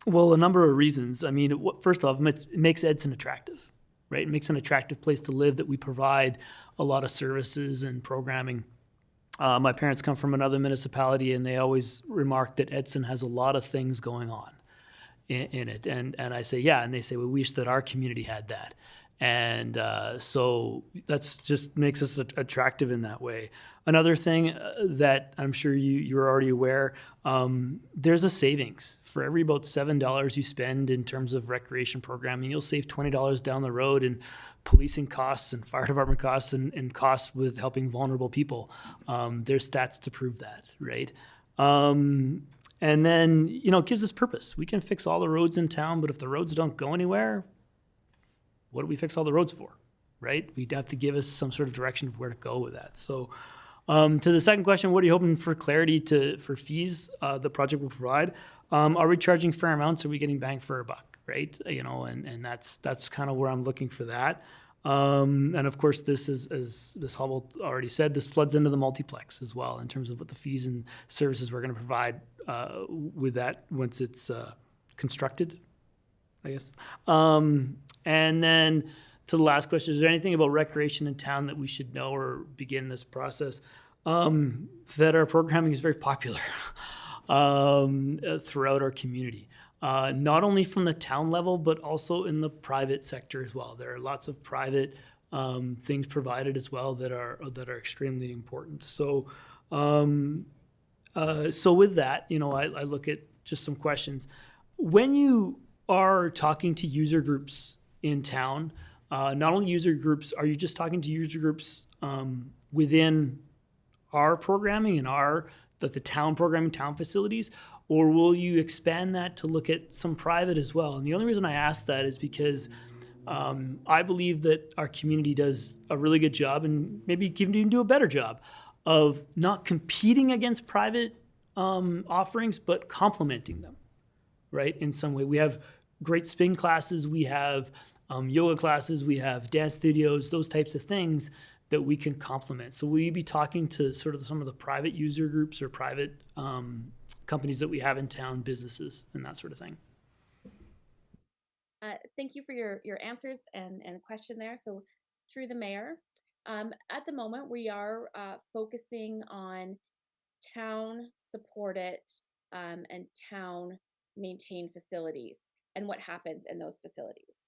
Speaker 10: well, a number of reasons. I mean, first off, it makes Edson attractive, right? It makes an attractive place to live, that we provide a lot of services and programming. My parents come from another municipality, and they always remark that Edson has a lot of things going on in it. And I say, yeah, and they say, well, we wish that our community had that. And so that's just makes us attractive in that way. Another thing that I'm sure you're already aware, there's a savings. For every about $7 you spend in terms of recreation programming, you'll save $20 down the road in policing costs and fire department costs and costs with helping vulnerable people. There's stats to prove that, right? And then, it gives us purpose. We can fix all the roads in town, but if the roads don't go anywhere, what do we fix all the roads for, right? We'd have to give us some sort of direction of where to go with that. So to the second question, what are you hoping for clarity for fees the project will provide? Are we charging fair amounts? Are we getting bang for our buck, right? And that's kind of where I'm looking for that. And of course, this is, as Ms. Hubble already said, this floods into the multiplex as well in terms of what the fees and services we're going to provide with that once it's constructed, I guess. And then to the last question, is there anything about recreation in town that we should know or begin this process? That our programming is very popular throughout our community. Not only from the town level, but also in the private sector as well. There are lots of private things provided as well that are extremely important. So, so with that, I look at just some questions. When you are talking to user groups in town, not only user groups, are you just talking to user groups within our programming and the town programming, town facilities, or will you expand that to look at some private as well? And the only reason I ask that is because I believe that our community does a really good job, and maybe can even do a better job, of not competing against private offerings, but complementing them, right? In some way. We have great spin classes, we have yoga classes, we have dance studios, those types of things that we can complement. So will you be talking to sort of some of the private user groups or private companies that we have in town, businesses, and that sort of thing.
Speaker 16: Thank you for your answers and question there. So through the mayor, at the moment we are focusing on town supported and town maintained facilities and what happens in those facilities.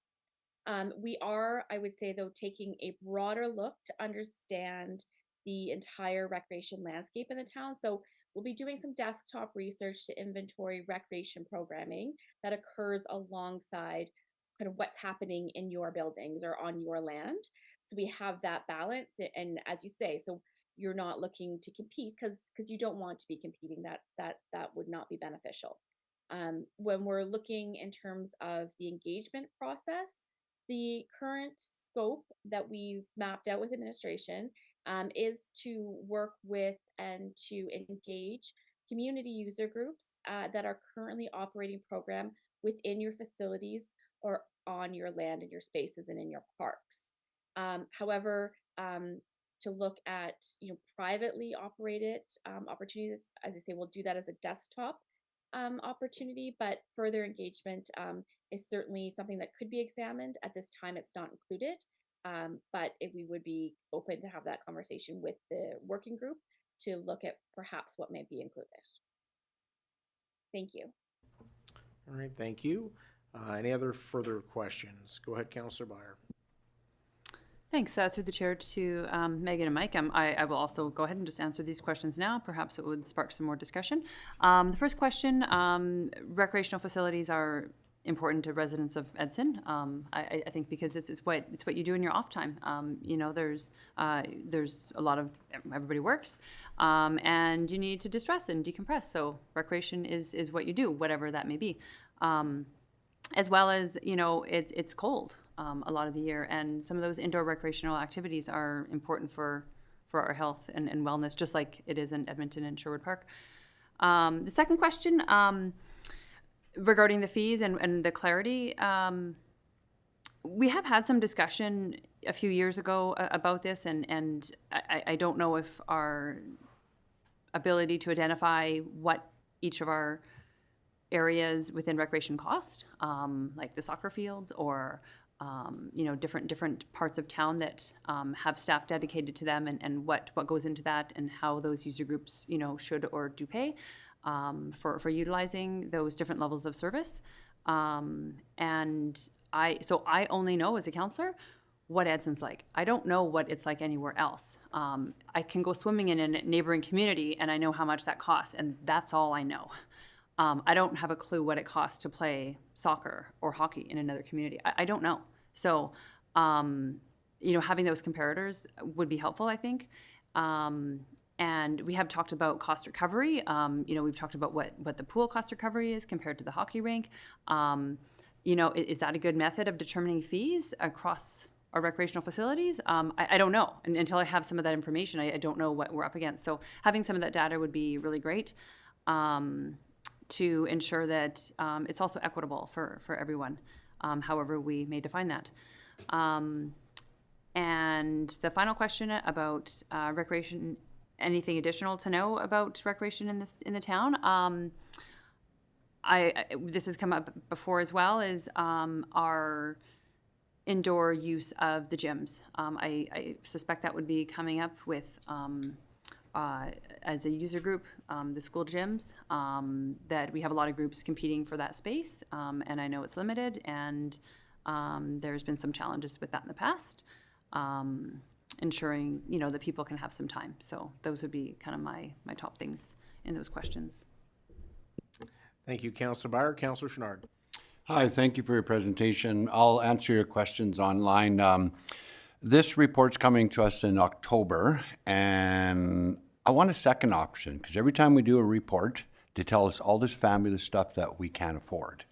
Speaker 16: We are, I would say though, taking a broader look to understand the entire recreation landscape in the town. So we'll be doing some desktop research to inventory recreation programming that occurs alongside kind of what's happening in your buildings or on your land. So we have that balance. And as you say, so you're not looking to compete because you don't want to be competing. That would not be beneficial. When we're looking in terms of the engagement process, the current scope that we've mapped out with administration is to work with and to engage community user groups that are currently operating program within your facilities or on your land, in your spaces, and in your parks. However, to look at privately operated opportunities, as I say, we'll do that as a desktop opportunity, but further engagement is certainly something that could be examined. At this time, it's not included, but we would be open to have that conversation with the working group to look at perhaps what may be included. Thank you.
Speaker 1: All right, thank you. Any other further questions? Go ahead, Councillor Beyer.
Speaker 12: Thanks. Through the chair to Megan and Mike. I will also go ahead and just answer these questions now. Perhaps it would spark some more discussion. The first question, recreational facilities are important to residents of Edson. I think because it's what you do in your off time. There's a lot of, everybody works, and you need to distress and decompress. So recreation is what you do, whatever that may be. As well as, it's cold a lot of the year, and some of those indoor recreational activities are important for our health and wellness, just like it is in Edmonton and Sherwood Park. The second question, regarding the fees and the clarity, we have had some discussion a few years ago about this, and I don't know if our ability to identify what each of our areas within recreation cost, like the soccer fields or different parts of town that have staff dedicated to them, and what goes into that, and how those user groups should or do pay for utilizing those different levels of service. And I only know as a counselor what Edson's like. I don't know what it's like anywhere else. I can go swimming in a neighboring community and I know how much that costs, and that's all I know. I don't have a clue what it costs to play soccer or hockey in another community. I don't know. So, having those comparators would be helpful, I think. And we have talked about cost recovery. We've talked about what the pool cost recovery is compared to the hockey rink. Is that a good method of determining fees across our recreational facilities? I don't know. And until I have some of that information, I don't know what we're up against. So having some of that data would be really great. To ensure that it's also equitable for everyone, however we may define that. And the final question about recreation, anything additional to know about recreation in the town? This has come up before as well, is our indoor use of the gyms. I suspect that would be coming up with as a user group, the school gyms, that we have a lot of groups competing for that space, and I know it's limited, and there's been some challenges with that in the past, ensuring that people can have some time. So those would be kind of my top things in those questions.
Speaker 1: Thank you, Councillor Beyer. Councillor Chenard.
Speaker 3: Hi, thank you for your presentation. I'll answer your questions online. This report's coming to us in October, and I want a second option, because every time we do a report, they tell us all this fabulous stuff that we can't afford.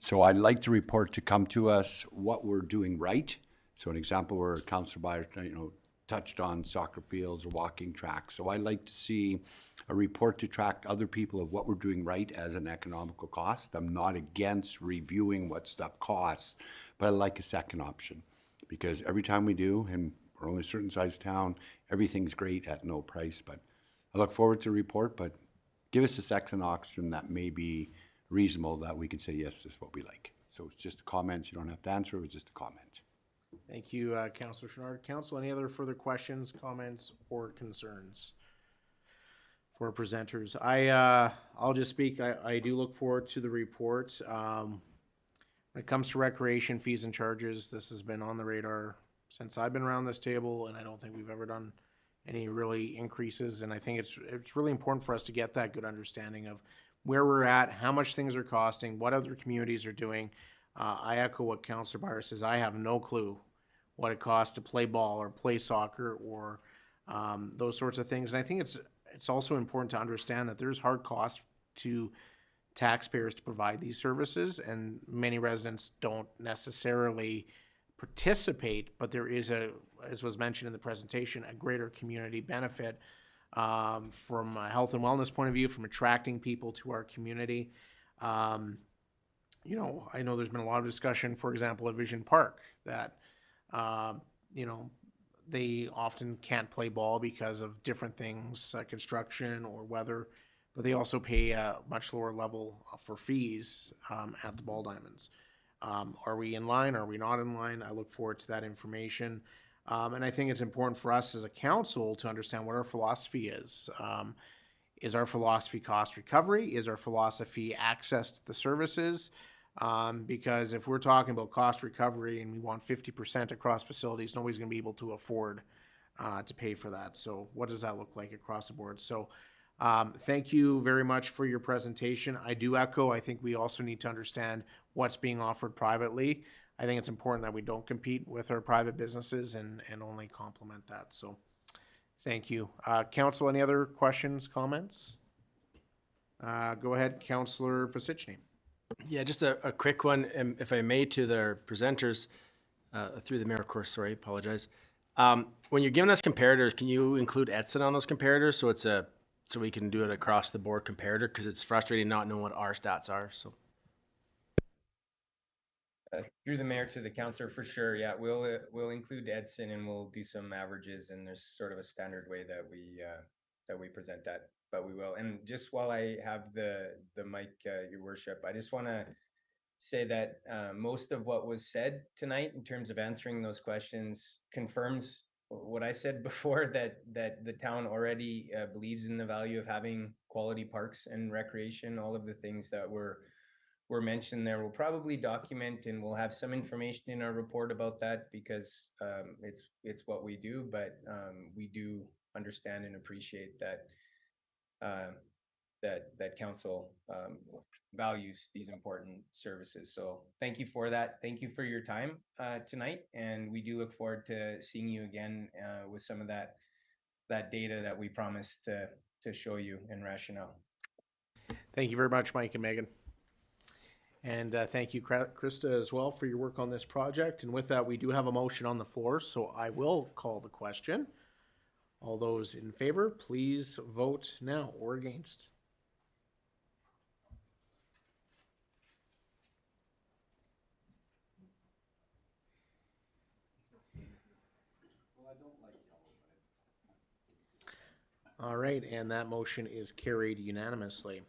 Speaker 3: So I'd like the report to come to us what we're doing right. So an example where Councillor Beyer, touched on soccer fields or walking tracks. So I'd like to see a report to track other people of what we're doing right as an economical cost. I'm not against reviewing what stuff costs, but I like a second option, because every time we do, and we're only a certain size town, everything's great at no price. But I look forward to the report, but give us a second option that may be reasonable, that we can say, yes, this is what we like. So it's just a comment. You don't have to answer. It was just a comment.
Speaker 1: Thank you, Councillor Chenard. Council, any other further questions, comments, or concerns for presenters? I'll just speak. I do look forward to the report. When it comes to recreation fees and charges, this has been on the radar since I've been around this table, and I don't think we've ever done any really increases. And I think it's really important for us to get that good understanding of where we're at, how much things are costing, what other communities are doing. I echo what Councillor Byers says. I have no clue what it costs to play ball or play soccer or those sorts of things. And I think it's also important to understand that there's hard costs to taxpayers to provide these services, and many residents don't necessarily participate, but there is as was mentioned in the presentation, a greater community benefit from a health and wellness point of view, from attracting people to our community. I know there's been a lot of discussion, for example, at Vision Park, that, they often can't play ball because of different things, construction or weather, but they also pay a much lower level for fees at the Ball Diamonds. Are we in line? Are we not in line? I look forward to that information. And I think it's important for us as a council to understand what our philosophy is. Is our philosophy cost recovery? Is our philosophy access to the services? Because if we're talking about cost recovery and we want 50% across facilities, nobody's going to be able to afford to pay for that. So what does that look like across the board? So thank you very much for your presentation. I do echo, I think we also need to understand what's being offered privately. I think it's important that we don't compete with our private businesses and only complement that. So thank you. Council, any other questions, comments? Go ahead, Councillor Pasichny.
Speaker 17: Yeah, just a quick one, if I may, to the presenters, through the mayor, of course, sorry, apologize. When you're giving us comparators, can you include Edson on those comparators so we can do it across the board comparator? Because it's frustrating not knowing what our stats are, so.
Speaker 15: Through the mayor to the councillor, for sure, yeah, we'll include Edson and we'll do some averages, and there's sort of a standard way that we present that. But we will. And just while I have the mic, your worship, I just want to say that most of what was said tonight in terms of answering those questions confirms what I said before, that the town already believes in the value of having quality parks and recreation. All of the things that were mentioned there, we'll probably document, and we'll have some information in our report about that, because it's what we do. But we do understand and appreciate that that council values these important services. So thank you for that. Thank you for your time tonight, and we do look forward to seeing you again with some of that data that we promised to show you in rationale.
Speaker 1: Thank you very much, Mike and Megan. And thank you, Krista, as well, for your work on this project. And with that, we do have a motion on the floor, so I will call the question. All those in favor, please vote now or against. All right, and that motion is carried unanimously.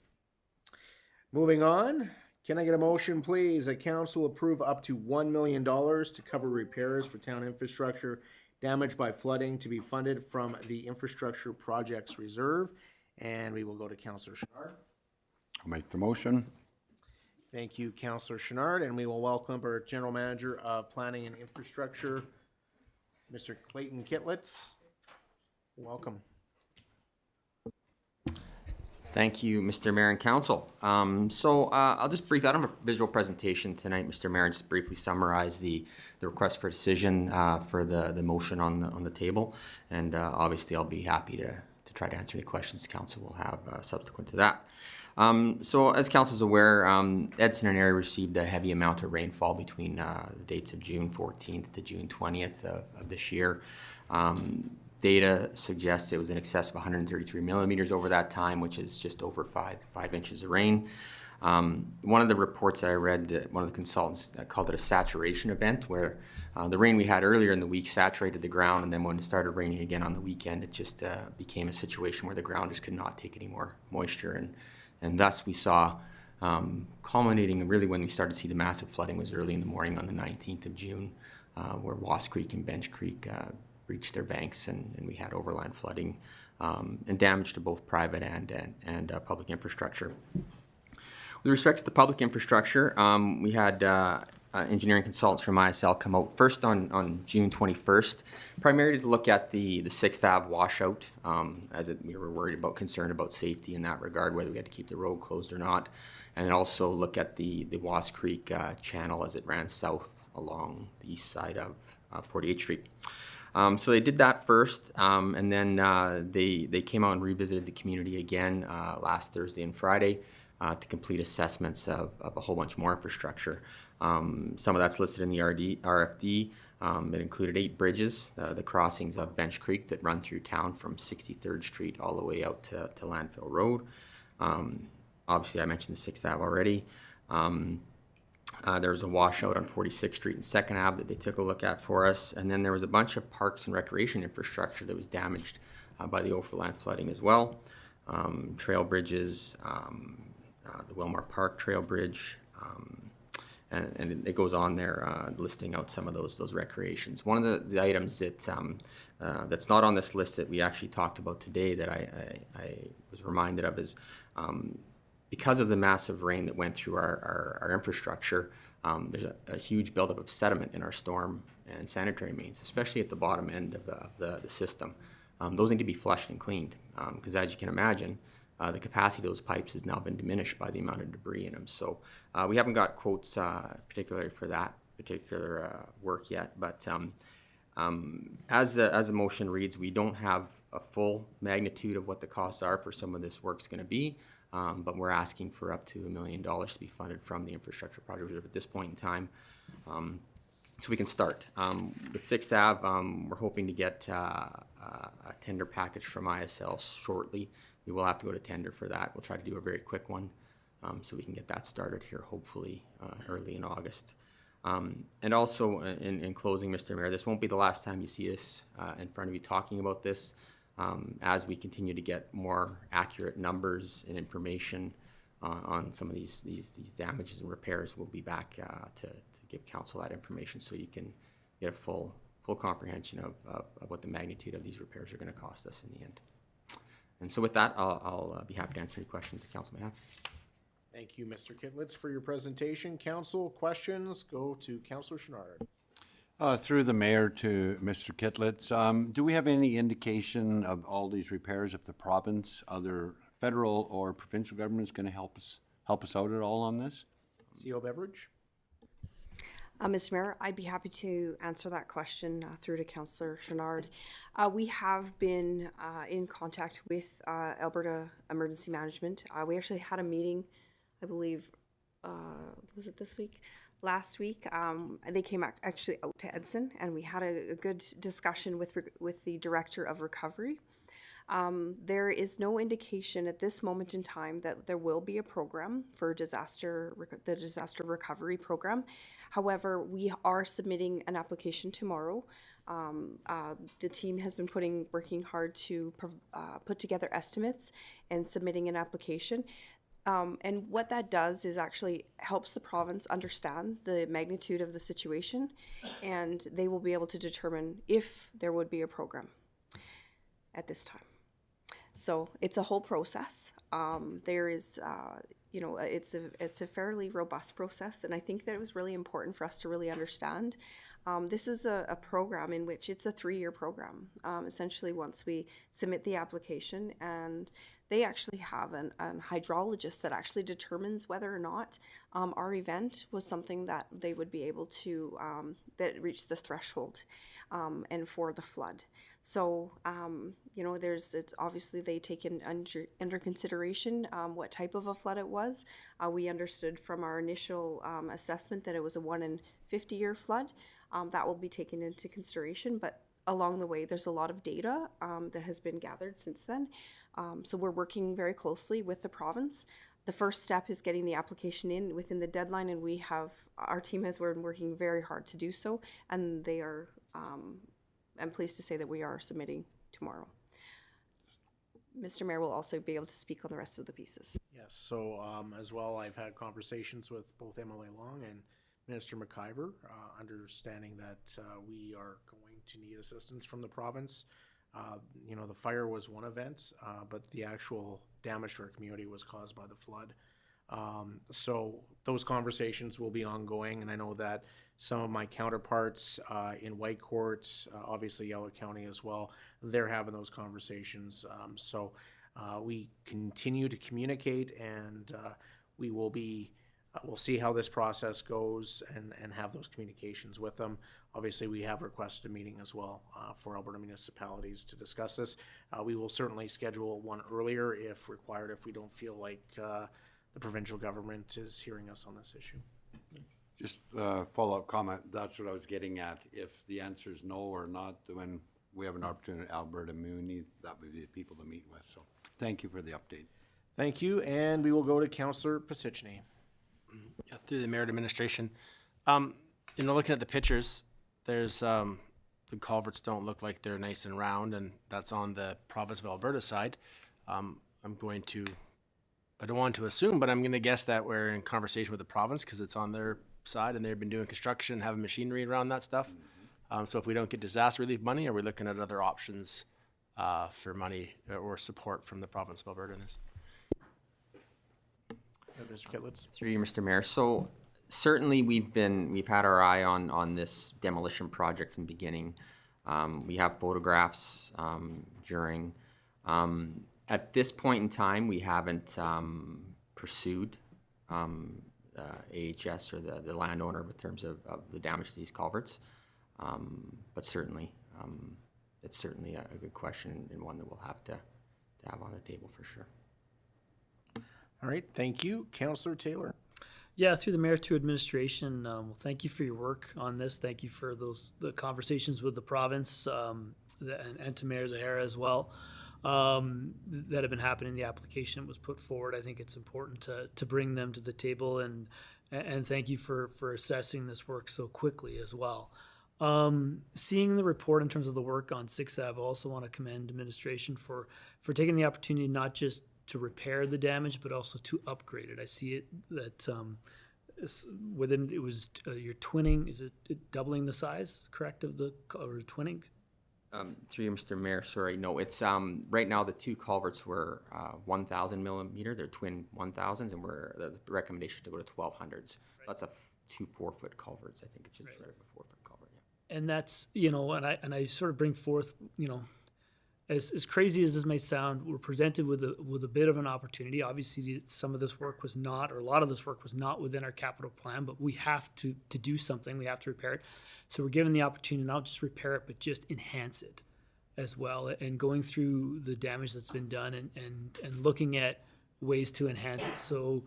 Speaker 1: Moving on, can I get a motion, please? A council approve up to $1 million to cover repairs for town infrastructure damaged by flooding, to be funded from the Infrastructure Projects Reserve. And we will go to Councillor Chenard.
Speaker 3: I'll make the motion.
Speaker 1: Thank you, Councillor Chenard, and we will welcome our General Manager of Planning and Infrastructure, Mr. Clayton Kitlitz. Welcome.
Speaker 4: Thank you, Mr. Mayor and Council. I'll just brief, I don't have a visual presentation tonight, Mr. Mayor, just briefly summarize the request for decision for the motion on the table. And obviously I'll be happy to try to answer any questions the council will have subsequent to that. So as council is aware, Edson and area received a heavy amount of rainfall between the dates of June 14th to June 20th of this year. Data suggests it was in excess of 133 millimeters over that time, which is just over five inches of rain. One of the reports that I read, one of the consultants called it a saturation event, where the rain we had earlier in the week saturated the ground, and then when it started raining again on the weekend, it just became a situation where the ground just could not take any more moisture, and thus we saw culminating really when we started to see the massive flooding was early in the morning on the 19th of June, where Wasp Creek and Bench Creek breached their banks, and we had overland flooding and damage to both private and public infrastructure. With respect to the public infrastructure, we had engineering consultants from ISL come out first on June 21st, primarily to look at the 6th Ave washout, we were concerned about safety in that regard, whether we had to keep the road closed or not, and then also look at the Wasp Creek channel as it ran south along the east side of 48th Street. So they did that first, and then they came out and revisited the community again last Thursday and Friday to complete assessments of a whole bunch more infrastructure. Some of that's listed in the RFD. It included 8 bridges, the crossings of Bench Creek that run through town from 63rd Street all the way out to Landfill Road. Obviously, I mentioned the 6th Ave already. There was a washout on 46th Street and 2nd Ave that they took a look at for us. And then there was a bunch of parks and recreation infrastructure that was damaged by the overland flooding as well. Trail bridges, the Wilmar Park Trail Bridge, and it goes on there listing out some of those recreations. One of the items that that's not on this list that we actually talked about today that I was reminded of is because of the massive rain that went through our infrastructure, there's a huge buildup of sediment in our storm and sanitary mains, especially at the bottom end of the system. Those need to be flushed and cleaned because, as you can imagine, the capacity of those pipes has now been diminished by the amount of debris in them. So we haven't got quotes particularly for that particular work yet, but as the motion reads, we don't have a full magnitude of what the costs are for some of this work's going to be. But we're asking for up to $1 million to be funded from the infrastructure project reserve at this point in time, so we can start. The 6th Ave, we're hoping to get a tender package from ISL shortly. We will have to go to tender for that. We'll try to do a very quick one, so we can get that started here hopefully early in August. And also in closing, Mr. Mayor, this won't be the last time you see us in front of you talking about this. As we continue to get more accurate numbers and information on some of these damages and repairs, we'll be back to give council that information so you can get a full comprehension of what the magnitude of these repairs are going to cost us in the end. And so with that, I'll be happy to answer any questions the council may have.
Speaker 1: Thank you, Mr. Kitlitz, for your presentation. Council questions go to Councillor Chenard.
Speaker 3: Through the mayor to Mr. Kitlitz, do we have any indication of all these repairs if the province, other federal or provincial government is going to help us out at all on this?
Speaker 1: CO Beveridge.
Speaker 2: Mr. Mayor, I'd be happy to answer that question through to Councillor Chenard. We have been in contact with Alberta Emergency Management. We actually had a meeting, I believe, was it this week? Last week, they came actually out to Edson, and we had a good discussion with the Director of Recovery. There is no indication at this moment in time that there will be a program for the disaster recovery program. However, we are submitting an application tomorrow. The team has been working hard to put together estimates and submitting an application. And what that does is actually helps the province understand the magnitude of the situation, and they will be able to determine if there would be a program at this time. So it's a whole process. There is, it's a fairly robust process, and I think that it was really important for us to really understand. This is a program in which it's a 3-year program. Essentially, once we submit the application, and they actually have an hydrologist that actually determines whether or not our event was something that they would be able to, that reached the threshold and for the flood. So, it's obviously they take under consideration what type of a flood it was. We understood from our initial assessment that it was a 1 in 50-year flood. That will be taken into consideration, but along the way, there's a lot of data that has been gathered since then. So we're working very closely with the province. The first step is getting the application in within the deadline, and our team has been working very hard to do so, and they are, I'm pleased to say that we are submitting tomorrow. Mr. Mayor will also be able to speak on the rest of the pieces.
Speaker 1: Yes, so as well, I've had conversations with both MLA Long and Minister McIver, understanding that we are going to need assistance from the province. You know, the fire was one event, but the actual damage to our community was caused by the flood. So those conversations will be ongoing, and I know that some of my counterparts in Whitecourt, obviously Yellowwood County as well, they're having those conversations. So we continue to communicate, and we will be we'll see how this process goes and have those communications with them. Obviously, we have requested a meeting as well for Alberta municipalities to discuss this. We will certainly schedule one earlier if required, if we don't feel like the provincial government is hearing us on this issue.
Speaker 3: Just a follow-up comment. That's what I was getting at. If the answer is no or not, when we have an opportunity at Alberta Muni, that would be the people to meet with. So thank you for the update.
Speaker 1: Thank you, and we will go to Councillor Pasichny.
Speaker 17: Yeah, through the mayor and administration. You know, looking at the pictures, there's the culverts don't look like they're nice and round, and that's on the province of Alberta side. I don't want to assume, but I'm going to guess that we're in conversation with the province because it's on their side and they've been doing construction, having machinery around that stuff. So if we don't get disaster relief money, are we looking at other options for money or support from the province of Alberta in this?
Speaker 1: Mr. Kitlitz.
Speaker 4: Through you, Mr. Mayor. So certainly we've had our eye on this demolition project from the beginning. We have photographs during. At this point in time, we haven't pursued AHS or the landowner in terms of the damage to these culverts. But certainly, it's certainly a good question and one that we'll have to have on the table for sure.
Speaker 1: All right, thank you. Councillor Taylor.
Speaker 10: Yeah, through the mayor to administration, well, thank you for your work on this. Thank you for the conversations with the province and to Mayor Zahara as well that have been happening. The application was put forward. I think it's important to bring them to the table, and thank you for assessing this work so quickly as well. Seeing the report in terms of the work on 6th Ave, I also want to commend administration for taking the opportunity not just to repair the damage, but also to upgrade it. I see it that within it was you're twinning. Is it doubling the size? Correct of the or twinning?
Speaker 4: Through you, Mr. Mayor. Sorry, no. It's right now the two culverts were 1,000 millimeter. They're twin 1,000s, and the recommendation to go to 1,200s. So that's two 4-foot culverts. I think it's just right of a 4-foot culvert. Yeah.
Speaker 10: And that's and I sort of bring forth As crazy as this may sound, we're presented with a bit of an opportunity. Obviously, some of this work was not, or a lot of this work was not within our capital plan, but we have to do something. We have to repair it. So we're given the opportunity not just repair it, but just enhance it as well. And going through the damage that's been done and looking at ways to enhance it. So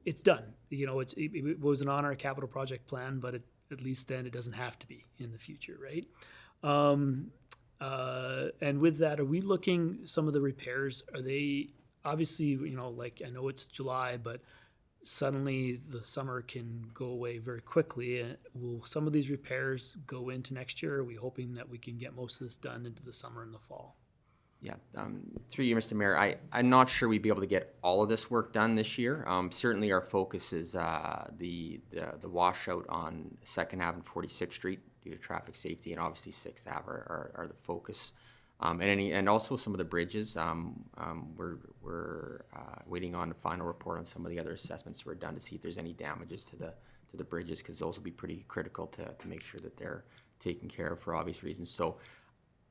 Speaker 10: it's done. It wasn't on our capital project plan, but at least then it doesn't have to be in the future, right? And with that, are we looking, some of the repairs, are they, obviously, like I know it's July, but suddenly the summer can go away very quickly. Will some of these repairs go into next year? Or are we hoping that we can get most of this done into the summer and the fall?
Speaker 4: Yeah, through you, Mr. Mayor, I'm not sure we'd be able to get all of this work done this year. Certainly our focus is the washout on 2nd Ave and 46th Street due to traffic safety, and obviously 6th Ave are the focus. And also some of the bridges. We're waiting on the final report on some of the other assessments we're done to see if there's any damages to the bridges, because those will be pretty critical to make sure that they're taken care of for obvious reasons. So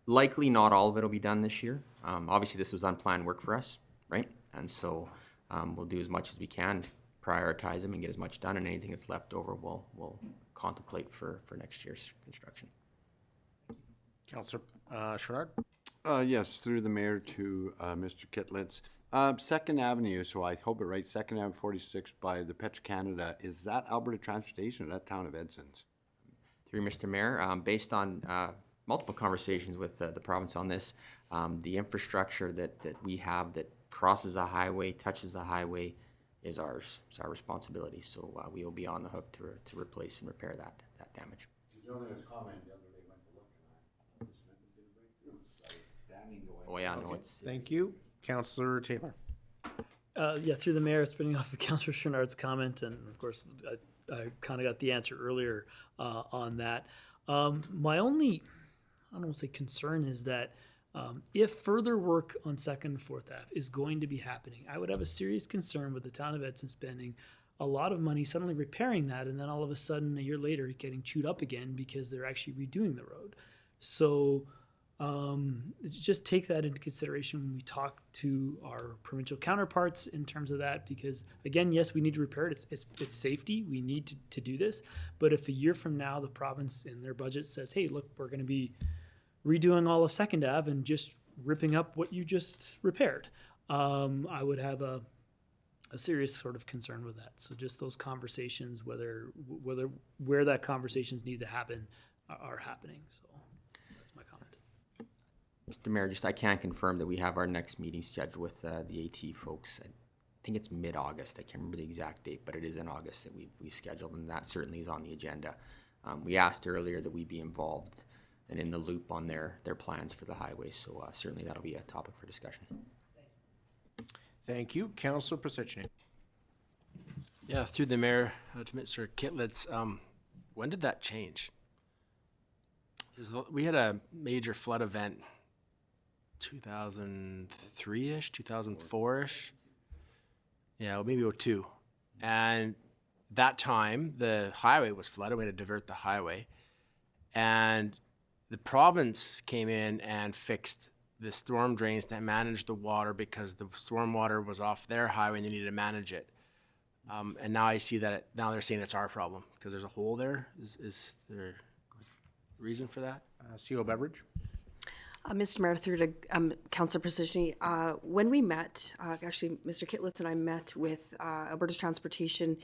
Speaker 4: likely not all of it will be done this year. Obviously this was unplanned work for us, right? And so we'll do as much as we can, prioritize them and get as much done, and anything that's left over we'll contemplate for next year's construction.
Speaker 1: Councillor Chouinard.
Speaker 3: Yes, through the mayor to Mr. Kitlitz. 2nd Avenue, so I hope it right, 2nd Avenue 46 by the Petro Canada, is that Alberta Transportation or that town of Edson's?
Speaker 4: Through Mr. Mayor, based on multiple conversations with the province on this, the infrastructure that we have that crosses the highway, touches the highway, is ours. It's our responsibility. So we will be on the hook to replace and repair that damage.
Speaker 3: The only comment the other day went to look and I didn't break through. I was standing going.
Speaker 4: Oh yeah, no, it's
Speaker 1: Thank you. Councillor Taylor.
Speaker 10: Yeah, through the mayor, spinning off of Councillor Chouinard's comment, and of course, I kind of got the answer earlier on that. My only, I don't want to say concern is that if further work on 2nd and 4th Ave is going to be happening, I would have a serious concern with the town of Edson spending a lot of money suddenly repairing that, and then all of a sudden, a year later, getting chewed up again because they're actually redoing the road. So just take that into consideration when we talk to our provincial counterparts in terms of that, because again, yes, we need to repair it. It's safety. We need to do this. But if a year from now, the province in their budget says, hey, look, we're going to be redoing all of 2nd Ave and just ripping up what you just repaired, I would have a serious sort of concern with that. So just those conversations, where that conversations need to happen are happening. So that's my comment.
Speaker 4: Mr. Mayor, I can confirm that we have our next meeting scheduled with the AT folks. I think it's mid-August. I can't remember the exact date, but it is in August that we've scheduled, and that certainly is on the agenda. We asked earlier that we be involved and in the loop on their plans for the highway, so certainly that'll be a topic for discussion.
Speaker 1: Thank you. Councillor Pasicny.
Speaker 17: Yeah, through the mayor to Mr. Kitlitz, when did that change? We had a major flood event 2003-ish, 2004-ish. Yeah, well, maybe 2002. And that time, the highway was flooded. We had to divert the highway. And the province came in and fixed the storm drains to manage the water because the storm water was off their highway and they needed to manage it. And now I see that now they're saying it's our problem because there's a hole there. Is there a reason for that?
Speaker 1: CO Beveridge.
Speaker 2: Mr. Mayor, through to Councillor Pasicny, when we met, actually Mr. Kitlitz and I met with Alberta's Transportation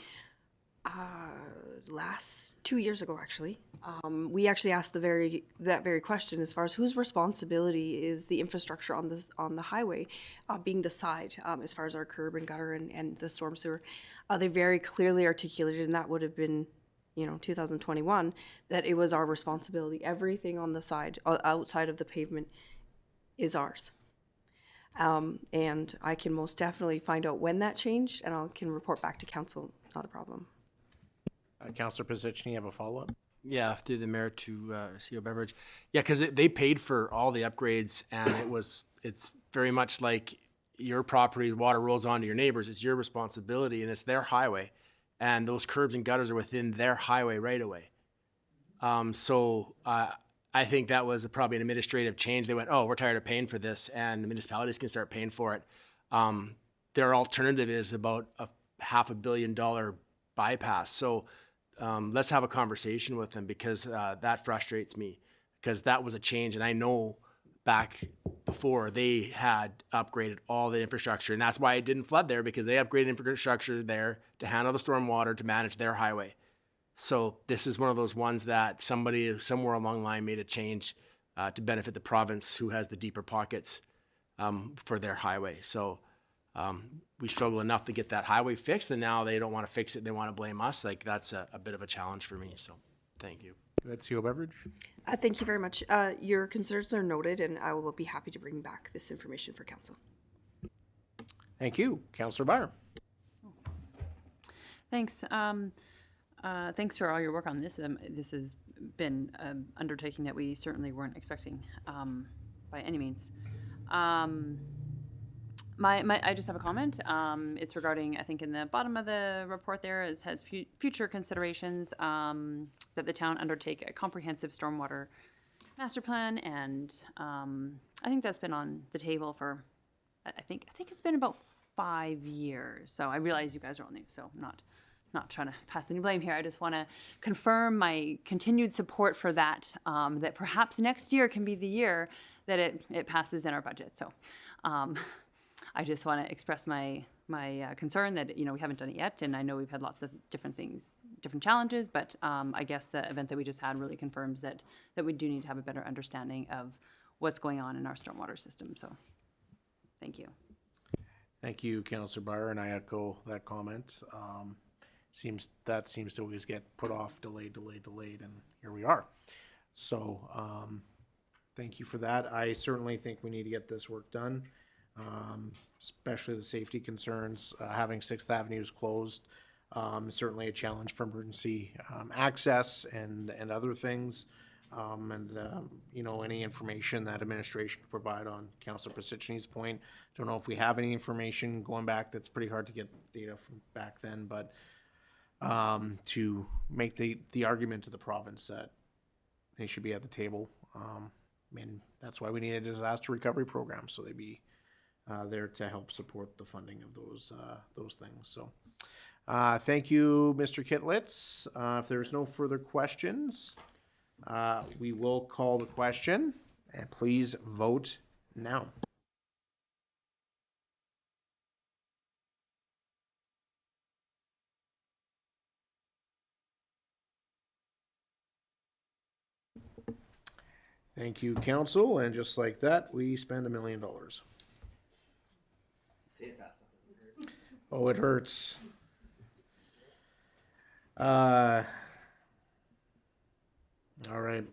Speaker 2: 2 years ago, actually. We actually asked that very question as far as whose responsibility is the infrastructure on the highway, being the side, as far as our curb and gutter and the storm sewer. They very clearly articulated, and that would have been 2021, that it was our responsibility. Everything on the side, outside of the pavement, is ours. And I can most definitely find out when that changed, and I can report back to council. Not a problem.
Speaker 1: Councillor Pasicny, you have a follow-up?
Speaker 17: Yeah, through the mayor to CO Beveridge. Yeah, because they paid for all the upgrades, and it's very much like your property, water rolls onto your neighbors. It's your responsibility, and it's their highway. And those curbs and gutters are within their highway right away. So I think that was probably an administrative change. They went, oh, we're tired of paying for this, and the municipalities can start paying for it. Their alternative is about a $500 million bypass. So let's have a conversation with them because that frustrates me because that was a change. And I know back before they had upgraded all the infrastructure, and that's why it didn't flood there because they upgraded infrastructure there to handle the storm water to manage their highway. So this is one of those ones that somebody somewhere along the line made a change to benefit the province who has the deeper pockets for their highway. So we struggle enough to get that highway fixed, and now they don't want to fix it. They want to blame us. Like that's a bit of a challenge for me. So thank you.
Speaker 1: Go ahead, CO Beveridge.
Speaker 2: Thank you very much. Your concerns are noted, and I will be happy to bring back this information for council.
Speaker 1: Thank you. Councillor Beyer.
Speaker 12: Thanks. Thanks for all your work on this. This has been an undertaking that we certainly weren't expecting by any means. I just have a comment. It's regarding, I think in the bottom of the report there, it has future considerations that the town undertake a comprehensive stormwater master plan, and I think that's been on the table for, I think it's been about 5 years. So I realize you guys are all new, so I'm not trying to pass any blame here. I just want to confirm my continued support for that, that perhaps next year can be the year that it passes in our budget. So I just want to express my concern that we haven't done it yet, and I know we've had lots of different things, different challenges, but I guess the event that we just had really confirms that we do need to have a better understanding of what's going on in our stormwater system. So thank you.
Speaker 1: Thank you, Councillor Byer, and I echo that comment. Seems to always get put off, delayed, and here we are. So, thank you for that. I certainly think we need to get this work done, especially the safety concerns. Having 6th Avenue is closed is certainly a challenge for emergency access and other things. You know, any information that administration could provide on Councillor Pasicny's point. Don't know if we have any information going back. That's pretty hard to get data from back then, but to make the argument to the province that they should be at the table. And that's why we need a disaster recovery program, so they'd be there to help support the funding of those things. So thank you, Mr. Kitlitz. If there's no further questions, we will call the question, and please vote now. Thank you, council, and just like that, we spend $1 million.
Speaker 9: Say it fast enough.
Speaker 1: Oh, it hurts. All right.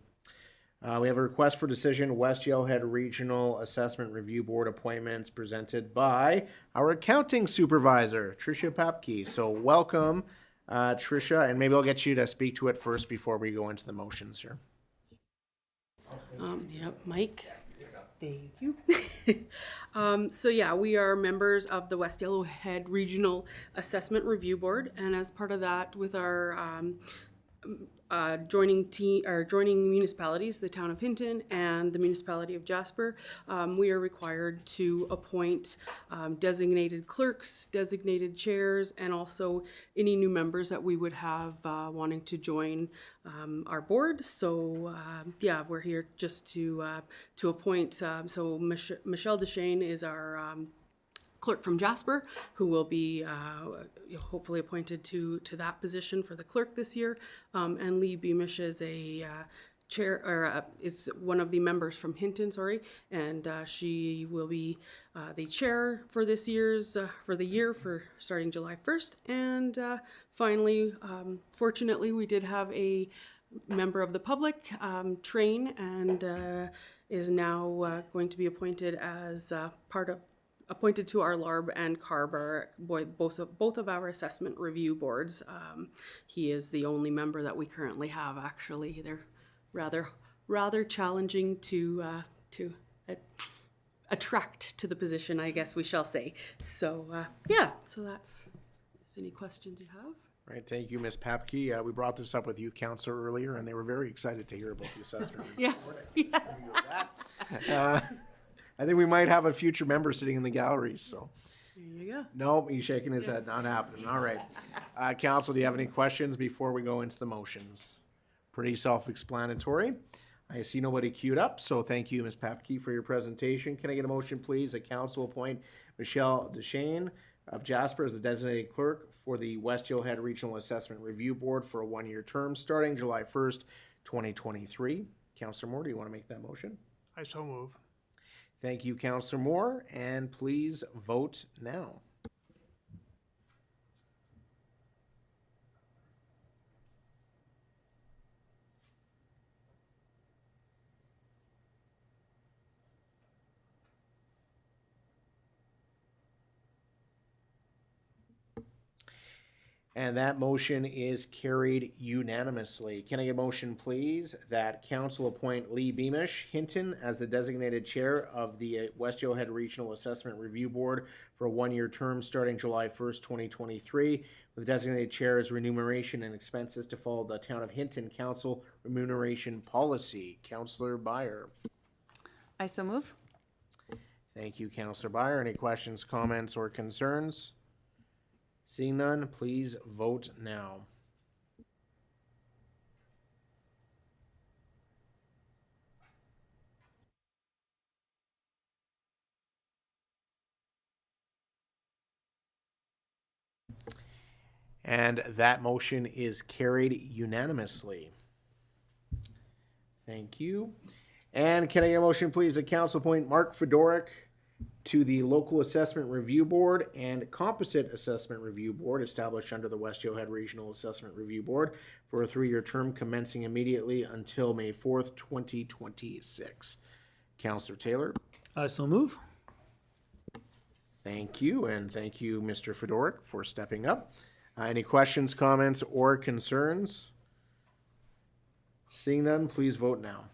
Speaker 1: We have a request for decision, West Yellowhead Regional Assessment Review Board appointments presented by our accounting supervisor, Tricia Papke. So welcome, Tricia, and maybe I'll get you to speak to it first before we go into the motions here.
Speaker 18: Yep, Mike. Thank you. So yeah, we are members of the West Yellowhead Regional Assessment Review Board, and as part of that, with our joining municipalities, the town of Hinton and the municipality of Jasper, we are required to appoint designated clerks, designated chairs, and also any new members that we would have wanting to join our board. So yeah, we're here just to appoint. So Michelle Deshane is our clerk from Jasper, who will be hopefully appointed to that position for the clerk this year. And Lee Beamish is a chair, or is one of the members from Hinton, and she will be the chair for this year's, for the year for starting July 1st. And finally, fortunately, we did have a member of the public train and is now going to be appointed as appointed to our LARB and CARB, both of our assessment review boards. He is the only member that we currently have. Actually, they're rather challenging to attract to the position, I guess we shall say. So yeah, so that's. Is any questions you have?
Speaker 1: Right, thank you, Ms. Papke. We brought this up with youth council earlier, and they were very excited to hear about the assessment.
Speaker 18: Yeah.
Speaker 1: I think we might have a future member sitting in the gallery, so.
Speaker 18: There you go.
Speaker 1: No, he's shaking his head, not happening. All right. Council, do you have any questions before we go into the motions? Pretty self-explanatory. I see nobody queued up, so thank you, Ms. Papke, for your presentation. Can I get a motion, please, that council appoint Michelle Deshane of Jasper as the designated clerk for the West Yellowhead Regional Assessment Review Board for a one-year term starting July 1st, 2023. Councillor Moore, do you want to make that motion?
Speaker 13: I so move.
Speaker 1: Thank you, Councillor Moore, and please vote now. And that motion is carried unanimously. Can I get a motion, please, that council appoint Lee Beamish, Hinton, as the designated chair of the West Yellowhead Regional Assessment Review Board for a one-year term starting July 1st, 2023, with designated chair's remuneration and expenses to follow the Town of Hinton Council remuneration policy. Councillor Byer.
Speaker 12: I so move.
Speaker 1: Thank you, Councillor Byer. Any questions, comments, or concerns? Seeing none, please vote now. And that motion is carried unanimously. Thank you. And can I get a motion, please, that council appoint Mark Fedoruk to the Local Assessment Review Board and Composite Assessment Review Board established under the West Yohead Regional Assessment Review Board for a 3-year term commencing immediately until May 4th, 2026. Councillor Taylor.
Speaker 10: I so move.
Speaker 1: Thank you, and thank you, Mr. Fedoruk, for stepping up. Any questions, comments, or concerns? Seeing none, please vote now.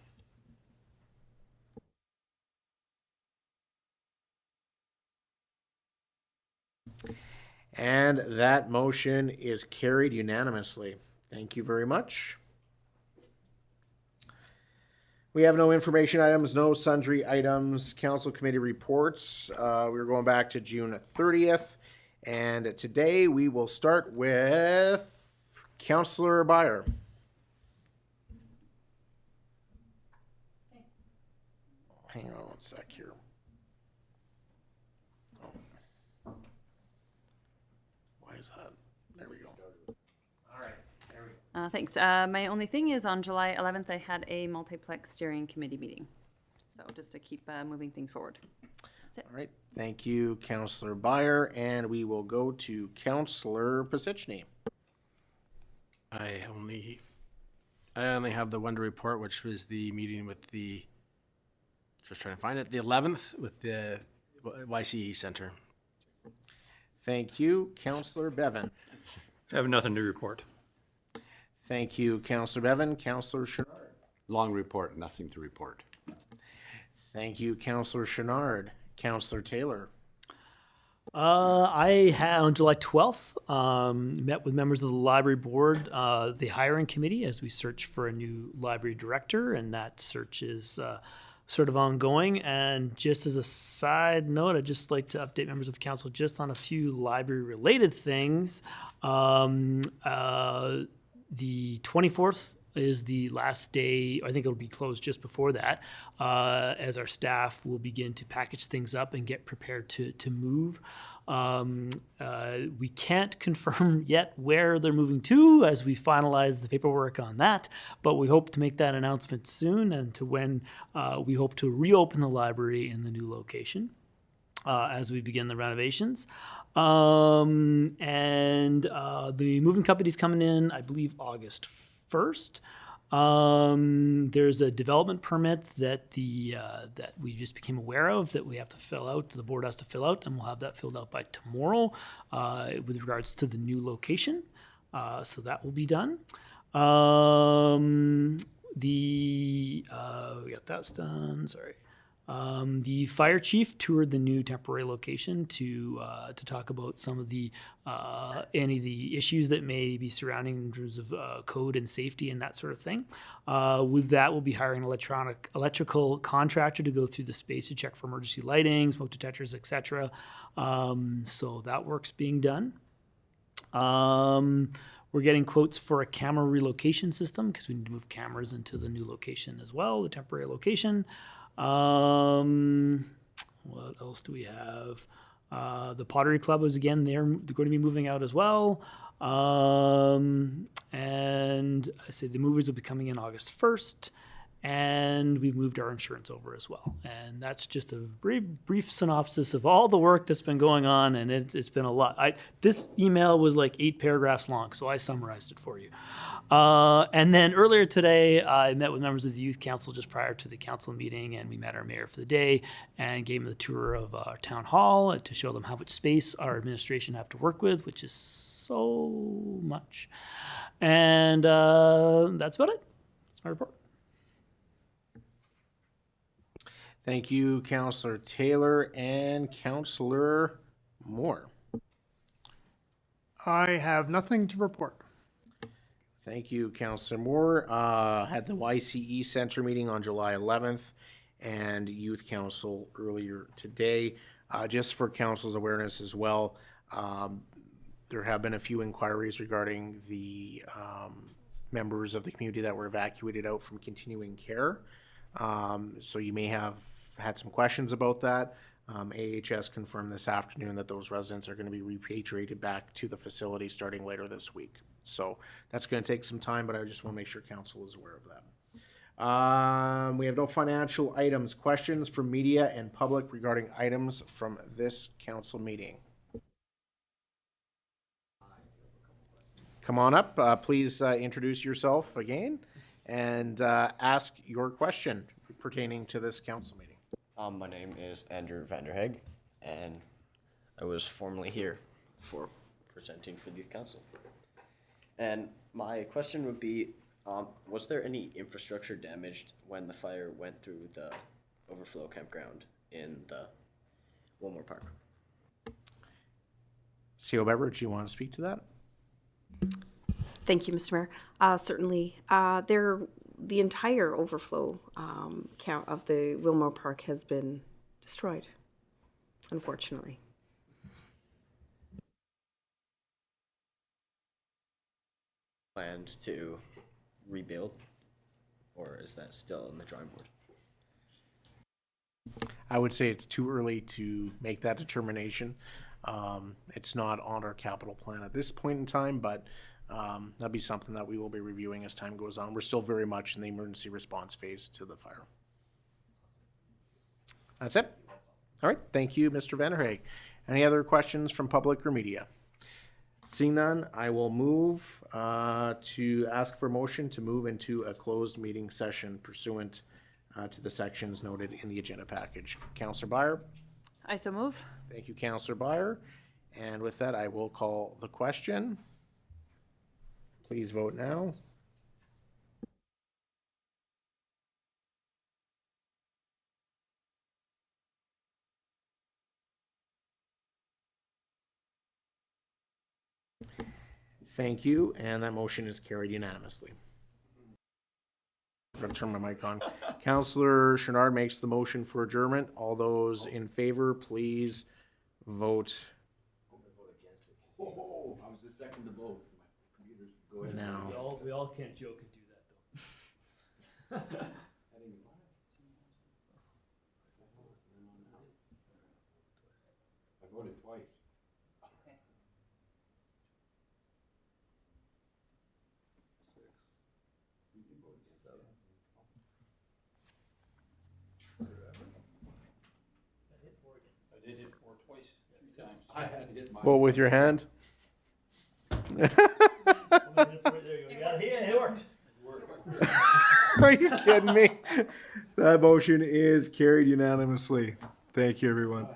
Speaker 1: And that motion is carried unanimously. Thank you very much. We have no information items, no sundry items, council committee reports. We're going back to June 30th. And today we will start with Councillor Byer. Hang on one sec here. Oh. Why is that? There we go. All right, there we go.
Speaker 12: Thanks. My only thing is on July 11th, I had a multiplex steering committee meeting. So just to keep moving things forward. That's it.
Speaker 1: All right, thank you, Councillor Byer, and we will go to Councillor Pasichny.
Speaker 17: I only have the one to report, which was the meeting with the, just trying to find it, the 11th with the YCE Center.
Speaker 1: Thank you, Councillor Bevan.
Speaker 19: I have nothing to report.
Speaker 1: Thank you, Councillor Bevan. Councillor Chenard.
Speaker 3: Long report, nothing to report.
Speaker 1: Thank you, Councillor Chenard. Councillor Taylor.
Speaker 10: I had on July 12th met with members of the library board, the hiring committee, as we search for a new library director, and that search is sort of ongoing. And just as a side note, I'd just like to update members of the council just on a few library related things. The 24th is the last day. I think it'll be closed just before that, as our staff will begin to package things up and get prepared to move. We can't confirm yet where they're moving to as we finalize the paperwork on that, but we hope to make that announcement soon and to when we hope to reopen the library in the new location. As we begin the renovations. The moving company's coming in, I believe, August 1st. There's a development permit that that we just became aware of that we have to fill out, the board has to fill out, and we'll have that filled out by tomorrow with regards to the new location. So that will be done. We got that done, sorry. The fire chief toured the new temporary location to talk about some of the any of the issues that may be surrounding in terms of code and safety and that sort of thing. With that, we'll be hiring an electrical contractor to go through the space to check for emergency lighting, smoke detectors, etc. So that work's being done. We're getting quotes for a camera relocation system because we need to move cameras into the new location as well, the temporary location. What else do we have? The Pottery Club is again, they're going to be moving out as well. And I said the movies will be coming in August 1st. And we've moved our insurance over as well. And that's just a very brief synopsis of all the work that's been going on, and it's been a lot. This email was like 8 paragraphs long, so I summarized it for you. And then earlier today, I met with members of the Youth Council just prior to the council meeting, and we met our mayor for the day and gave him the tour of our town hall to show them how much space our administration have to work with, which is so much. And that's about it. That's my report.
Speaker 1: Thank you, Councillor Taylor and Councillor Moore.
Speaker 13: I have nothing to report.
Speaker 1: Thank you, Councillor Moore. Had the YCE Center meeting on July 11th and Youth Council earlier today. Just for Council's awareness as well, there have been a few inquiries regarding the members of the community that were evacuated out from continuing care. So you may have had some questions about that. AHS confirmed this afternoon that those residents are going to be repatriated back to the facility starting later this week. So that's going to take some time, but I just want to make sure council is aware of that. We have no financial items. Questions from media and public regarding items from this council meeting? Come on up. Please introduce yourself again and ask your question pertaining to this council meeting.
Speaker 9: My name is Andrew Vanderheg, and I was formerly here for presenting for the Youth Council. And my question would be, was there any infrastructure damaged when the fire went through the overflow campground in the Wilmore Park?
Speaker 1: CO Beveridge, you want to speak to that?
Speaker 2: Thank you, Mr. Mayor. Certainly, the entire overflow count of the Wilmore Park has been destroyed, unfortunately.
Speaker 9: Planned to rebuild, or is that still on the drawing board?
Speaker 1: I would say it's too early to make that determination. It's not on our capital plan at this point in time, but that'll be something that we will be reviewing as time goes on. We're still very much in the emergency response phase to the fire. That's it. All right. Thank you, Mr. Vanderhaeg. Any other questions from public or media? Seeing none, I will move to ask for a motion to move into a closed meeting session pursuant to the sections noted in the agenda package. Councillor Beyer.
Speaker 12: I so move.
Speaker 1: Thank you, Councillor Beyer. And with that, I will call the question. Please vote now. Thank you, and that motion is carried unanimously. I'm going to turn my mic on. Councillor Chouinard makes the motion for adjournment. All those in favor, please vote.
Speaker 3: Oh, I was the second to vote. My computer's going.
Speaker 1: Now.
Speaker 10: We all can't joke and do that, though.
Speaker 3: I voted twice.
Speaker 19: I did hit 4 twice, 3 times. I had to hit my.
Speaker 1: Vote with your hand.
Speaker 10: It worked.
Speaker 1: Are you kidding me? That motion is carried unanimously. Thank you, everyone.